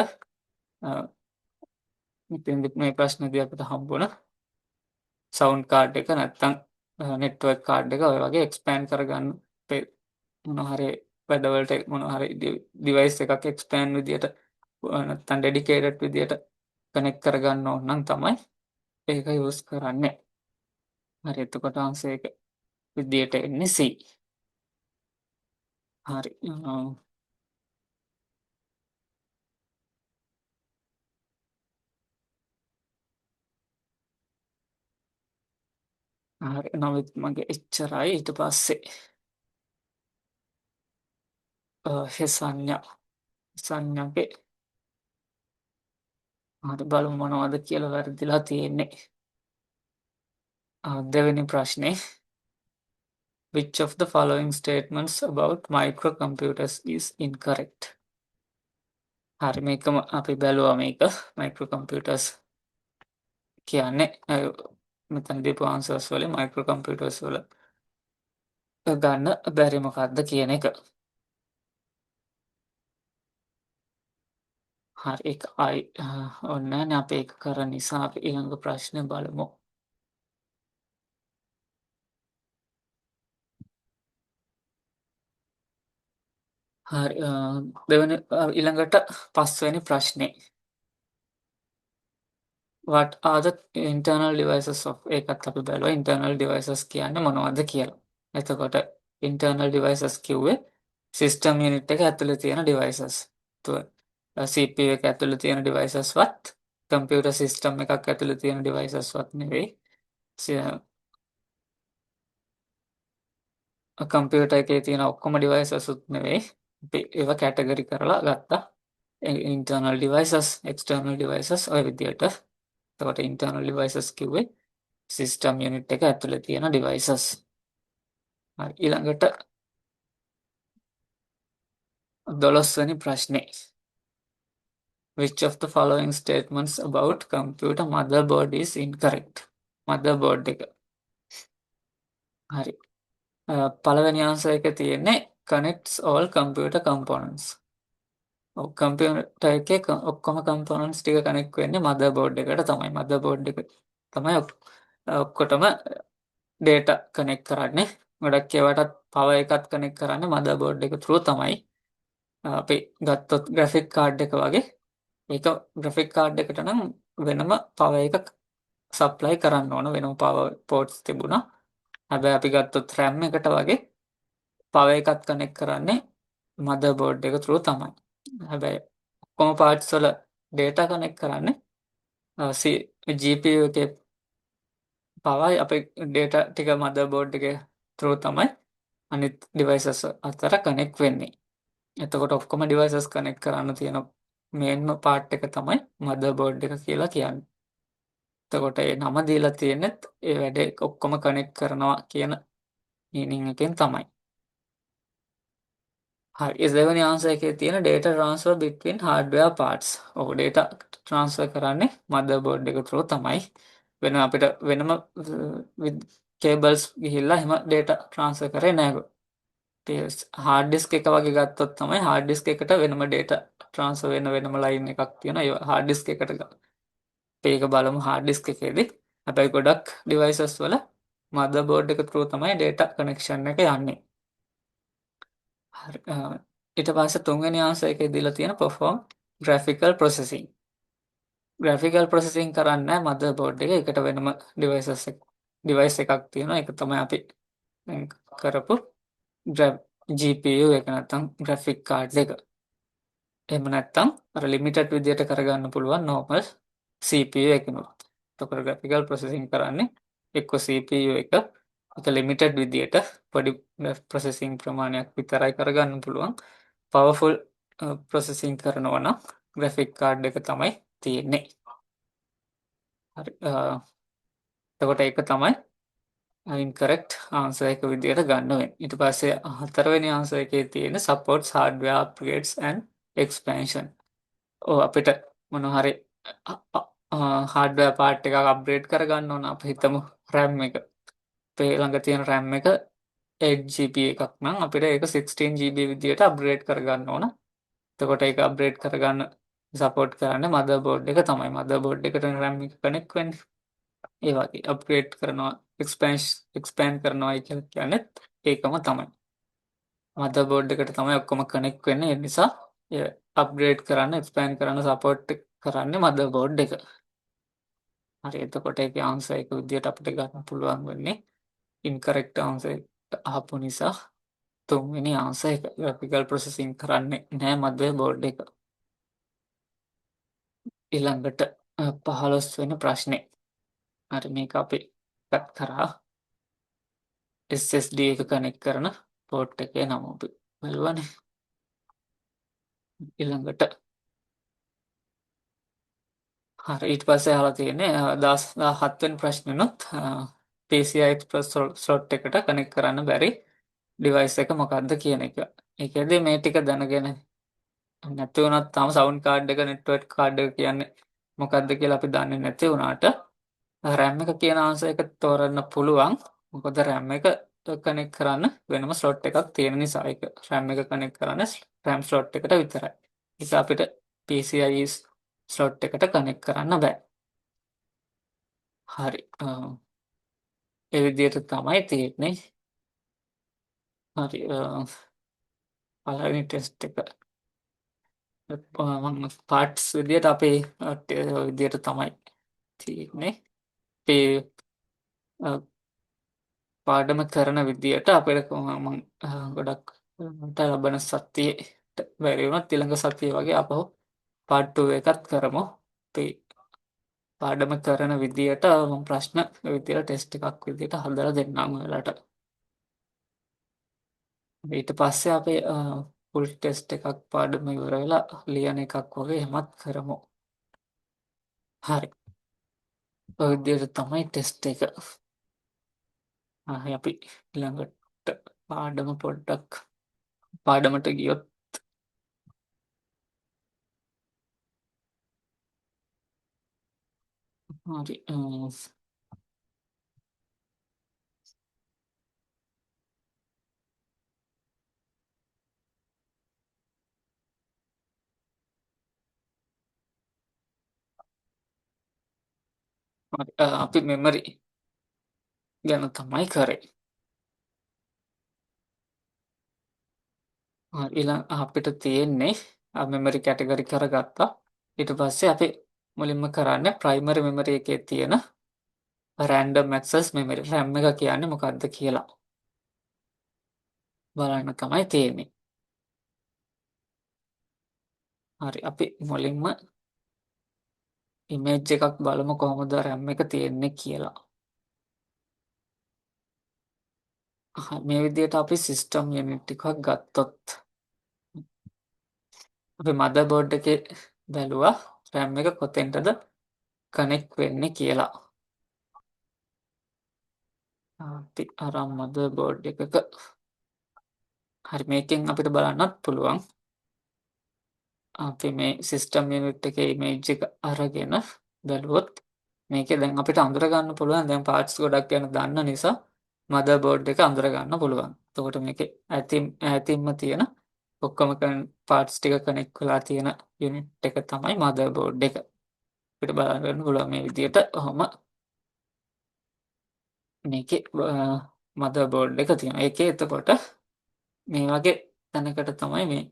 මේ ප්‍රශ්නේදී අපිට හම්බුණ sound card එක නැත්නම් network card එක ඔය වගේ expand කරගන්න මොනවා හරි වැඩවලට මොනවා හරි device එකක් expand විදියට නැත්නම් dedicated විදියට connect කරගන්න ඕන නම් තමයි ඒක use කරන්නේ. හරි එතකොට answer එක විදියට එන්නේ C. හරි හරි නමුත් මගේ එච්චරයි ඊට පස්සේ සංඥාගේ හරි බලමු මොනවද කියලා වැරදිලා තියෙන්නේ. දෙවෙනි ප්‍රශ්නේ which of the following statements about microcomputers is incorrect? හරි මේකම අපි බැලුවා මේක microcomputers කියන්නේ මෙතන දීපු answers වලින් microcomputers වල ගන්න බැරි මොකක්ද කියන එක. හරි ඒක ඔන්න අපි ඒක කරන නිසා අපි ඊළඟ ප්‍රශ්නේ බලමු. හරි දෙවෙනි ඊළඟට පස්වෙනි ප්‍රශ්නේ what are the internal devices of ඒකත් අපි බලුවා internal devices කියන්නේ මොනවද කියලා. එතකොට internal devices කිව්වේ system unit එක ඇතුලේ තියෙන devices. CPU එක ඇතුලේ තියෙන devices වත් computer system එකක් ඇතුලේ තියෙන devices වත් නෙවෙයි. computer එකේ තියෙන ඔක්කොම devices උත් නෙවෙයි. අපි ඒවා category කරලා ගත්තා. internal devices, external devices ඔය විදියට. එතකොට internal devices කිව්වේ system unit එක ඇතුලේ තියෙන devices. හරි ඊළඟට 12 වෙනි ප්‍රශ්නේ which of the following statements about computer motherboard is incorrect? motherboard එක. හරි පළවෙනි answer එක තියෙන්නේ connects all computer components. Computer එකේ ඔක්කොම components ටික connect වෙන්නේ motherboard එකට තමයි. motherboard එක තමයි ඔක්කොටම data connect කරන්නේ. ගොඩක් ඒවාටත් power එකත් connect කරන්නේ motherboard එක through තමයි. අපි ගත්තොත් graphic card එක වගේ ඒක graphic card එකට නම් වෙනම power එකක් supply කරන්න ඕන වෙනම power ports තිබුණා. හැබැයි අපි ගත්තොත් RAM එකට වගේ power එකත් connect කරන්නේ motherboard එක through තමයි. හැබැයි ඔක්කොම parts වල data connect කරන්නේ GPU එකේ power අපේ data ටික motherboard එකේ through තමයි අනිත් devices අතර connect වෙන්නේ. එතකොට ඔක්කොම devices connect කරන්න තියෙන main part එක තමයි motherboard එක කියලා කියන්නේ. එතකොට ඒ නම දීලා තියෙන්නෙත් ඒ වැඩේ ඔක්කොම කනෙක්ට් කරනවා කියන මීනින් එකෙන් තමයි. හරි. ඒ දෙවෙනි ආන්සර් එකේ තියෙන data transfer between hardware parts. ඔව් data transfer කරන්නේ motherboard එක through තමයි. අපිට වෙනම cables ගිහිල්ලා එහෙම data transfer කරේ නැහැ. හાર્ඩ් ඩිස්ක් එක වගේ ගත්තොත් තමයි හાર્ඩ් ඩිස්ක් එකට වෙනම data transfer වෙන වෙනම line එකක් තියෙනවා. ඒ හાર્ඩ් ඩිස්ක් එකට ඒක බලමු හાર્ඩ් ඩිස්ක් එකේදී. හැබැයි ගොඩක් devices වල motherboard එක through තමයි data connection එක යන්නේ. හරි. ඊට පස්සේ තුන්වෙනි ආන්සර් එකේ දීලා තියෙන perform graphical processing. graphical processing කරන්නේ motherboard එක. ඒකට වෙනම device එකක් තියෙනවා. ඒක තමයි අපි දැන් කරපු GPU එක නැත්නම් graphic card එක. එහෙම නැත්නම් අර limited විදියට කරගන්න පුළුවන් normal CPU එකනොත්. එතකොට graphical processing කරන්නේ එක්ක CPU එක limited විදියට පොඩි processing ප්‍රමාණයක් විතරයි කරගන්න පුළුවන්. powerful processing කරනවා නම් graphic card එක තමයි තියෙන්නේ. හරි. එතකොට ඒක තමයි incorrect answer එක විදියට ගන්න වෙන්නේ. ඊට පස්සේ හතරවෙනි answer එකේ තියෙන supports hardware upgrades and expansion. ඔව් අපිට මොන හරි hardware part එකක් upgrade කරගන්න ඕන. අපි හිතමු RAM එක. අපේ ළඟ තියෙන RAM එක 8GB එකක් නම් අපිට ඒක 16GB විදියට upgrade කරගන්න ඕන. එතකොට ඒක upgrade කරගන්න support කරන්නේ motherboard එක තමයි. motherboard එකට RAM එක connect වෙන්නේ. ඒ වගේ අප්ග්‍රේඩ් කරනවා එක්ස්පෑන්ඩ් කරනවායි කියලා කියන්නේ ඒකම තමයි. මදර්බෝඩ් එකට තමයි ඔක්කොම කනෙක්ට් වෙන්නේ. ඒ නිසා අප්ග්‍රේඩ් කරන්න එක්ස්පෑන්ඩ් කරන්න සපෝට් කරන්නේ මදර්බෝඩ් එක. හරි. එතකොට ඒකේ ආන්සර් එක විදියට අපිට ගන්න පුළුවන් වෙන්නේ ඉන්කරෙක්ට් ආන්සර් ආපු නිසා තුන්වෙනි ආන්සර් එක. graphical processing කරන්නේ නැහැ මදර්බෝඩ් එක. ඊළඟට 15 වෙනි ප්‍රශ්නේ. හරි මේක අපි කට් කරා. SSD එක කනෙක්ට් කරන පෝට් එකේ නම අපි බලුවානේ. ඊළඟට හරි ඊට පස්සේ අහලා තියෙන්නේ 17 වෙනි ප්‍රශ්නෙනොත් PCI Express slot එකට කනෙක්ට් කරන්න බැරි device එක මොකක්ද කියන එක. ඒකෙදී මේ ටික දැනගෙන නැති වුණත් තාම sound card එක network card එක කියන්නේ මොකක්ද කියලා අපි දන්නේ නැති වුණාට RAM එක කියන ආන්සර් එක තෝරන්න පුළුවන්. මොකද RAM එක කනෙක්ට් කරන්න වෙනම ස්ලොට් එකක් තියෙන නිසා. ඒක RAM එක කනෙක්ට් කරන්නේ RAM ස්ලොට් එකට විතරයි. ඒක අපිට PCIe ස්ලොට් එකට කනෙක්ට් කරන්න බෑ. හරි. ඒ විදිහට තමයි තියෙන්නේ. හරි. පළවෙනි ටෙස්ට් එක මම පාර්ට්ස් විදිහට අපේ විදිහට තමයි තියෙන්නේ. අපේ පාඩම කරන විදියට අපිට මම ගොඩක් මට ලබන සතියේ බැරි වුණත් ඊළඟ සතියේ වගේ අපහු පාර්ට් 2 එකත් කරමු. අපි පාඩම කරන විදියට මම ප්‍රශ්න විදියට ටෙස්ට් එකක් විදියට හදලා දෙන්නම් ඔයාලට. ඊට පස්සේ අපි ෆුල් ටෙස්ට් එකක් පාඩම ඉවර වෙලා ලියන එකක් වගේ එහෙමත් කරමු. හරි. ඔය විදියට තමයි ටෙස්ට් එක. අපි ඊළඟට පාඩමට ගියොත් හරි. අපි මෙමරි ගැන තමයි කරේ. ඊළඟ අපිට තියෙන්නේ මෙමරි කැටගරි කරගත්තා. ඊට පස්සේ අපි මුලින්ම කරන්නේ ප්‍රයිමරි මෙමරි එකේ තියෙන රෑන්ඩම් ඇක්සස් මෙමරි RAM එක කියන්නේ මොකක්ද කියලා බලන්න තමයි තියෙන්නේ. හරි අපි මුලින්ම ඉමේජ් එකක් බලමු කොහොමද RAM එක තියෙන්නේ කියලා. මේ විදිහට අපි සිස්ටම් යුනිට් එකක් ගත්තොත් අපි මදර්බෝඩ් එකේ බැලුවා RAM එක කොතෙන්ටද කනෙක්ට් වෙන්නේ කියලා. අපි අරන් මදර්බෝඩ් එකක හරි මේකෙන් අපිට බලන්නත් පුළුවන්. අපි මේ සිස්ටම් යුනිට් එකේ ඉමේජ් එක අරගෙන බැලුවොත් මේකේ දැන් අපිට අඳුර ගන්න පුළුවන් දැන් පාර්ට්ස් ගොඩක් ගැන දන්න නිසා මදර්බෝඩ් එක අඳුර ගන්න පුළුවන්. එතකොට මේකේ ඈතින්ම තියෙන ඔක්කොම පාර්ට්ස් ටික කනෙක්ට් වෙලා තියෙන යුනිට් එක තමයි මදර්බෝඩ් එක. අපිට බලන්න පුළුවන් මේ විදිහට ඔහොම මේකේ මදර්බෝඩ් එක තියෙනවා. ඒකේ එතකොට මේ වගේ තැනකට තමයි මේ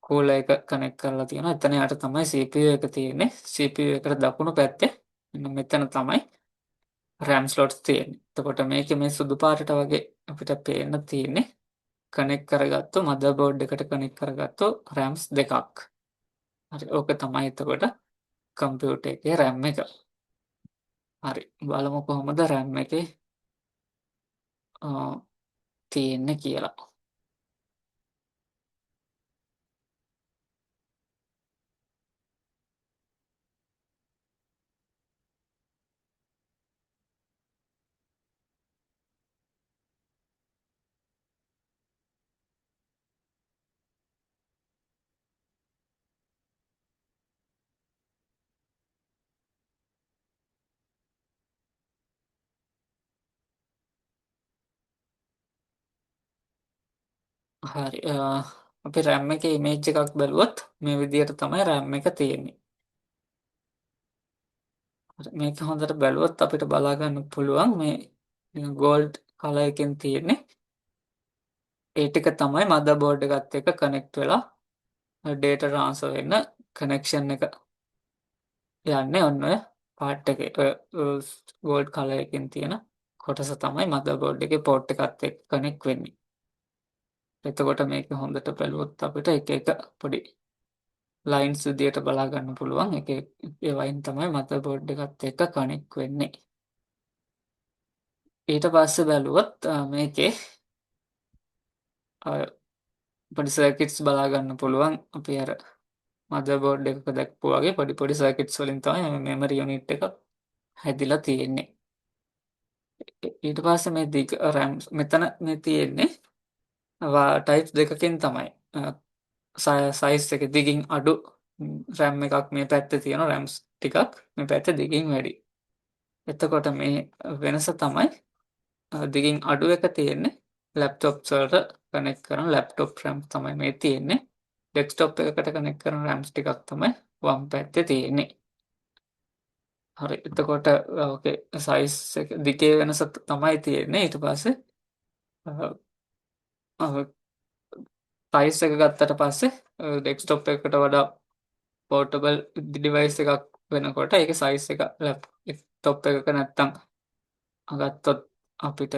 කූලර් එක කනෙක්ට් කරලා තියෙනවා. එතන යට තමයි CPU එක තියෙන්නේ. CPU එකට දකුණු පැත්තේ මෙන්න මෙතන තමයි RAM slots තියෙන්නේ. එතකොට මේකේ මේ සුදු පාටට වගේ අපිට පේන්න තියෙන්නේ කනෙක්ට් කරගත්තු මදර්බෝඩ් එකට කනෙක්ට් කරගත්තු RAMs දෙකක්. හරි. ඕක තමයි එතකොට කම්පියුටර් එකේ RAM එක. හරි. බලමු කොහොමද RAM එකේ තියෙන්නේ කියලා. හරි. අපි RAM එකේ ඉමේජ් එකක් බැලුවොත් මේ විදිහට තමයි RAM එක තියෙන්නේ. මේක හොඳට බැලුවොත් අපිට බලා ගන්න පුළුවන් මේ ගෝල්ඩ් කලර් එකෙන් තියෙන්නේ. ඒ ටික තමයි මදර්බෝඩ් එකත් එක්ක කනෙක්ට් වෙලා ඩේටා ට්‍රාන්ස්ෆර් වෙන්න කනෙක්ෂන් එක යන්නේ ඔන්න ඔය පාර්ට් එකේ. ගෝල්ඩ් කලර් එකෙන් තියෙන කොටස තමයි මදර්බෝඩ් එකේ පෝට් එකත් එක්ක කනෙක්ට් වෙන්නේ. එතකොට මේක හොඳට බැලුවොත් අපිට එක එක පොඩි ලයින්ස් විදියට බලා ගන්න පුළුවන්. ඒ වයින් තමයි මදර්බෝඩ් එකත් එක්ක කනෙක්ට් වෙන්නේ. ඊට පස්සේ බැලුවොත් මේකේ පොඩි සර්කිට්ස් බලා ගන්න පුළුවන්. අපි අර මදර්බෝඩ් එකක දැක්පු වගේ පොඩි සර්කිට්ස් වලින් තමයි මේ මෙමරි යුනිට් එක හැදිලා තියෙන්නේ. ඊට පස්සේ මේ දිග RAM මෙතන මේ තියෙන්නේ ටයිප්ස් දෙකකින් තමයි. සයිස් එක දිගින් අඩු RAM එකක් මේ පැත්තේ තියෙනවා. RAMs ටිකක් මේ පැත්තේ දිගින් වැඩි. එතකොට මේ වෙනස තමයි දිගින් අඩු එක තියෙන්නේ ලැප්ටොප්ස් වලට කනෙක්ට් කරන ලැප්ටොප් RAM තමයි මේ තියෙන්නේ. ඩෙස්ක්ටොප් එකකට කනෙක්ට් කරන RAMs ටිකක් තමයි වම් පැත්තේ තියෙන්නේ. හරි. එතකොට ඕකේ සයිස් එක දිගේ වෙනස තමයි තියෙන්නේ. ඊට පස්සේ සයිස් එක ගත්තට පස්සේ ඩෙස්ක්ටොප් එකකට වඩා පෝර්ටබල් ඩිවයිස් එකක් වෙනකොට ඒක සයිස් එක ලැප්ටොප් එකක නැත්තම් ගත්තොත් අපිට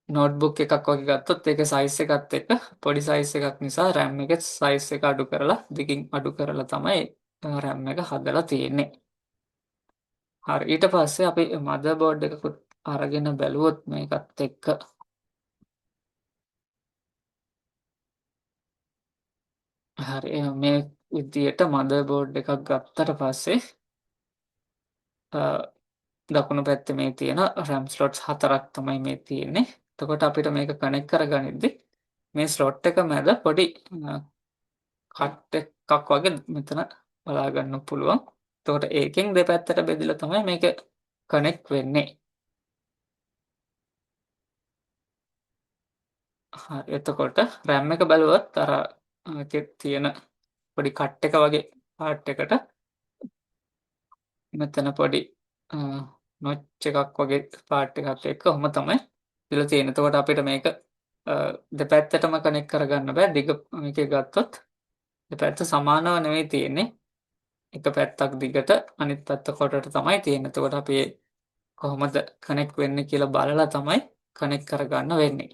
නෝට්බුක් එකක් වගේ ගත්තොත් ඒක සයිස් එකත් එක්ක පොඩි සයිස් එකක් නිසා RAM එකේ සයිස් එක අඩු කරලා දිගින් අඩු කරලා තමයි RAM එක හදලා තියෙන්නේ. හරි. ඊට පස්සේ අපි මදර්බෝඩ් එකකුත් අරගෙන බැලුවොත් මේකත් එක්ක හරි. මේ විදියට මදර්බෝඩ් එකක් ගත්තට පස්සේ දකුණු පැත්තේ මේ තියෙන RAM slots 4ක් තමයි මේ තියෙන්නේ. එතකොට අපිට මේක කනෙක්ට් කරගනිද්දි මේ ස්ලොට් එක මැද පොඩි කට් එකක් වගේ මෙතන බලා ගන්න පුළුවන්. එතකොට ඒකෙන් දෙපැත්තට බෙදලා තමයි මේක කනෙක්ට් වෙන්නේ. හරි. එතකොට RAM එක බලුවොත් අර ඒකේ තියෙන පොඩි කට් එක වගේ පාර්ට් එකට මෙතන පොඩි නොච් එකක් වගේ පාර්ට් එකක් එක්ක ඔහොම තමයි දීලා තියෙන්නේ. එතකොට අපිට මේක දෙපැත්තටම කනෙක්ට් කරගන්න බෑ. දිග මේකේ ගත්තොත් දෙපැත්ත සමානව නෙවෙයි තියෙන්නේ. එක පැත්තක් දිගට අනිත් පැත්ත කොටට තමයි තියෙන්නේ. එතකොට අපි කොහොමද කනෙක්ට් වෙන්නේ කියලා බලලා තමයි කනෙක්ට් කරගන්න වෙන්නේ.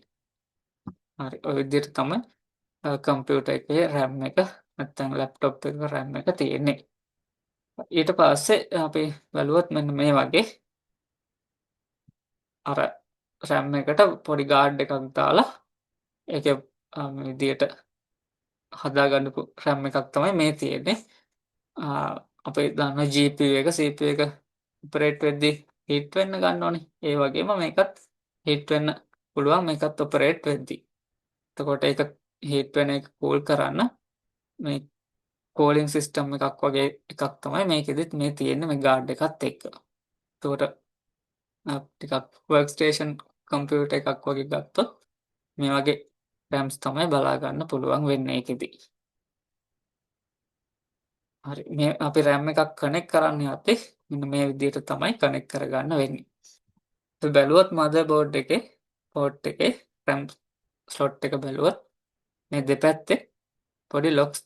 හරි. ඔය විදිහට තමයි කම්පියුටර් එකේ RAM එක නැත්නම් ලැප්ටොප් එකක RAM එක තියෙන්නේ. ඊට පස්සේ අපි බලුවොත් මෙන්න මේ වගේ අර RAM එකට පොඩි ගාඩ් එකක් දාලා ඒකේ විදියට හදාගන්නපු RAM එකක් තමයි මේ තියෙන්නේ. අපි දන්නවා GPU එක CPU එක ඔපරේට් වෙද්දී හිට් වෙන්න ගන්න ඕනේ. ඒ වගේම මේකත් හිට් වෙන්න පුළුවන් මේකත් ඔපරේට් වෙද්දී. එතකොට ඒක හිට් වෙන එක කූල් කරන්න මේ කෝලින් සිස්ටම් එකක් වගේ එකක් තමයි මේකෙදිත් මේ තියෙන්නේ මේ ගාඩ් එකත් එක්ක. එතකොට ටිකක් වර්ක් ස්ටේෂන් කම්පියුටර් එකක් වගේ ගත්තොත් මේ වගේ රැම්ස් තමයි බලා ගන්න පුළුවන් වෙන්නේ ඒකෙදි. හරි මේ අපි රැම් එකක් කනෙක්ට් කරන්න යද්දී මෙන්න මේ විදිහට තමයි කනෙක්ට් කරගන්න වෙන්නේ. අපි බැලුවොත් මදර්බෝඩ් එකේ පෝට් එකේ රැම් ස්ලොට් එක බැලුවොත් මේ දෙපැත්තේ පොඩි ලොක්ස්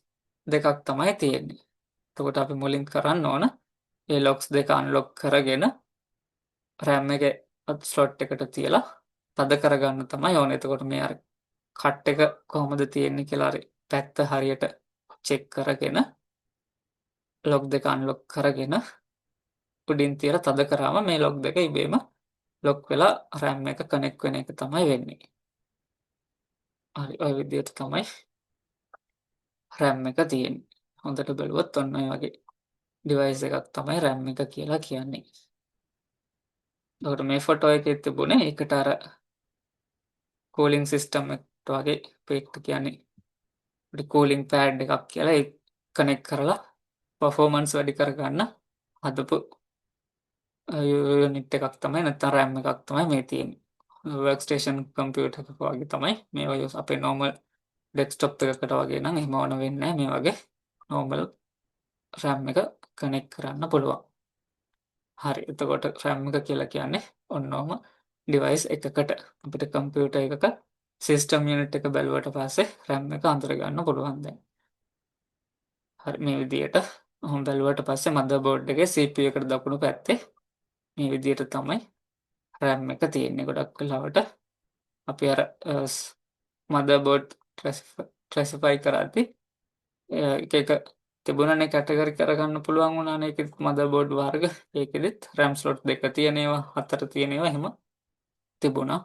දෙකක් තමයි තියෙන්නේ. එතකොට අපි මුලින් කරන්න ඕන ඒ ලොක්ස් දෙක අන්ලොක් කරගෙන රැම් එකේ ස්ලොට් එකට තියලා තද කරගන්න තමයි ඕනේ. එතකොට මේ අර කට් එක කොහොමද තියෙන්නේ කියලා හරි පැත්ත හරියට චෙක් කරගෙන ලොක් දෙක අන්ලොක් කරගෙන උඩින් තියලා තද කරාම මේ ලොක් දෙක ඉබේම ලොක් වෙලා රැම් එක කනෙක්ට් වෙන එක තමයි වෙන්නේ. හරි ඔය විදිහට තමයි රැම් එක තියෙන්නේ. හොඳට බැලුවොත් ඔන්න ඔය වගේ ඩිවයිස් එකක් තමයි රැම් එක කියලා කියන්නේ. එතකොට මේ ෆොටෝ එකේ තිබුණේ ඒකට අර කූලින් සිස්ටම් එකට වගේ පේක්ට කියන්නේ පොඩි කූලින් පෑඩ් එකක් කියලා ඒ කනෙක්ට් කරලා පර්ෆෝමන්ස් වැඩි කරගන්න හදපු යුනිට් එකක් තමයි නැත්නම් රැම් එකක් තමයි මේ තියෙන්නේ. වර්ක් ස්ටේෂන් කම්පියුටර් එකක වගේ තමයි මේවා අපේ නෝමල් ඩෙස්ක්ටොප් එකකට වගේ නම් එහෙම ඕන වෙන්නේ නැහැ. මේ වගේ නෝමල් රැම් එක කනෙක්ට් කරන්න පුළුවන්. හරි එතකොට රැම් එක කියලා කියන්නේ ඔන්නෝම ඩිවයිස් එකකට අපිට කම්පියුටර් එකක සිස්ටම් යුනිට් එක බැලුවට පස්සේ රැම් එක අඳුර ගන්න පුළුවන් දැන්. හරි මේ විදිහට ඔහොම බැලුවට පස්සේ මදර්බෝඩ් එකේ CPU එකට දකුණු පැත්තේ මේ විදිහට තමයි රැම් එක තියෙන්නේ. ගොඩක් වෙලාවට අපි අර මදර්බෝඩ් ක්ලැසිෆයි කරද්දී එක එක තිබුණනේ කැටගරි කරගන්න පුළුවන් වුණානේ ඒකෙත් මදර්බෝඩ් වර්ග. ඒකෙදිත් RAM ස්ලොට් දෙක තියෙන ඒවා, හතර තියෙන ඒවා එහෙම තිබුණා.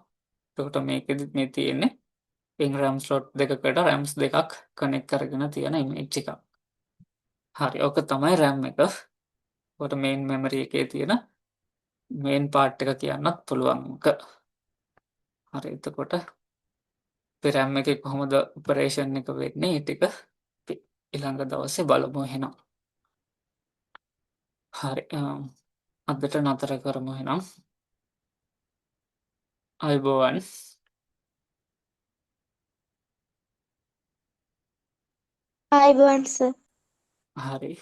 එතකොට මේකෙදිත් මේ තියෙන්නේ RAM ස්ලොට් දෙකකට RAMs දෙකක් කනෙක්ට් කරගෙන තියෙන ඉමේජ් එකක්. හරි ඔක තමයි RAM එක. ඔකට මේන් මෙමරි එකේ තියෙන මේන් පාර්ට් එක කියන්නත් පුළුවන් එක. හරි එතකොට අපි RAM එකේ කොහොමද ඔපරේෂන් එක වෙන්නේ ඒ ටික අපි ඊළඟ දවසේ බලමු එහෙනම්. හරි අදට නතර කරමු එහෙනම්. අයබෝවන්. ආයුබෝවන් සර්. හරි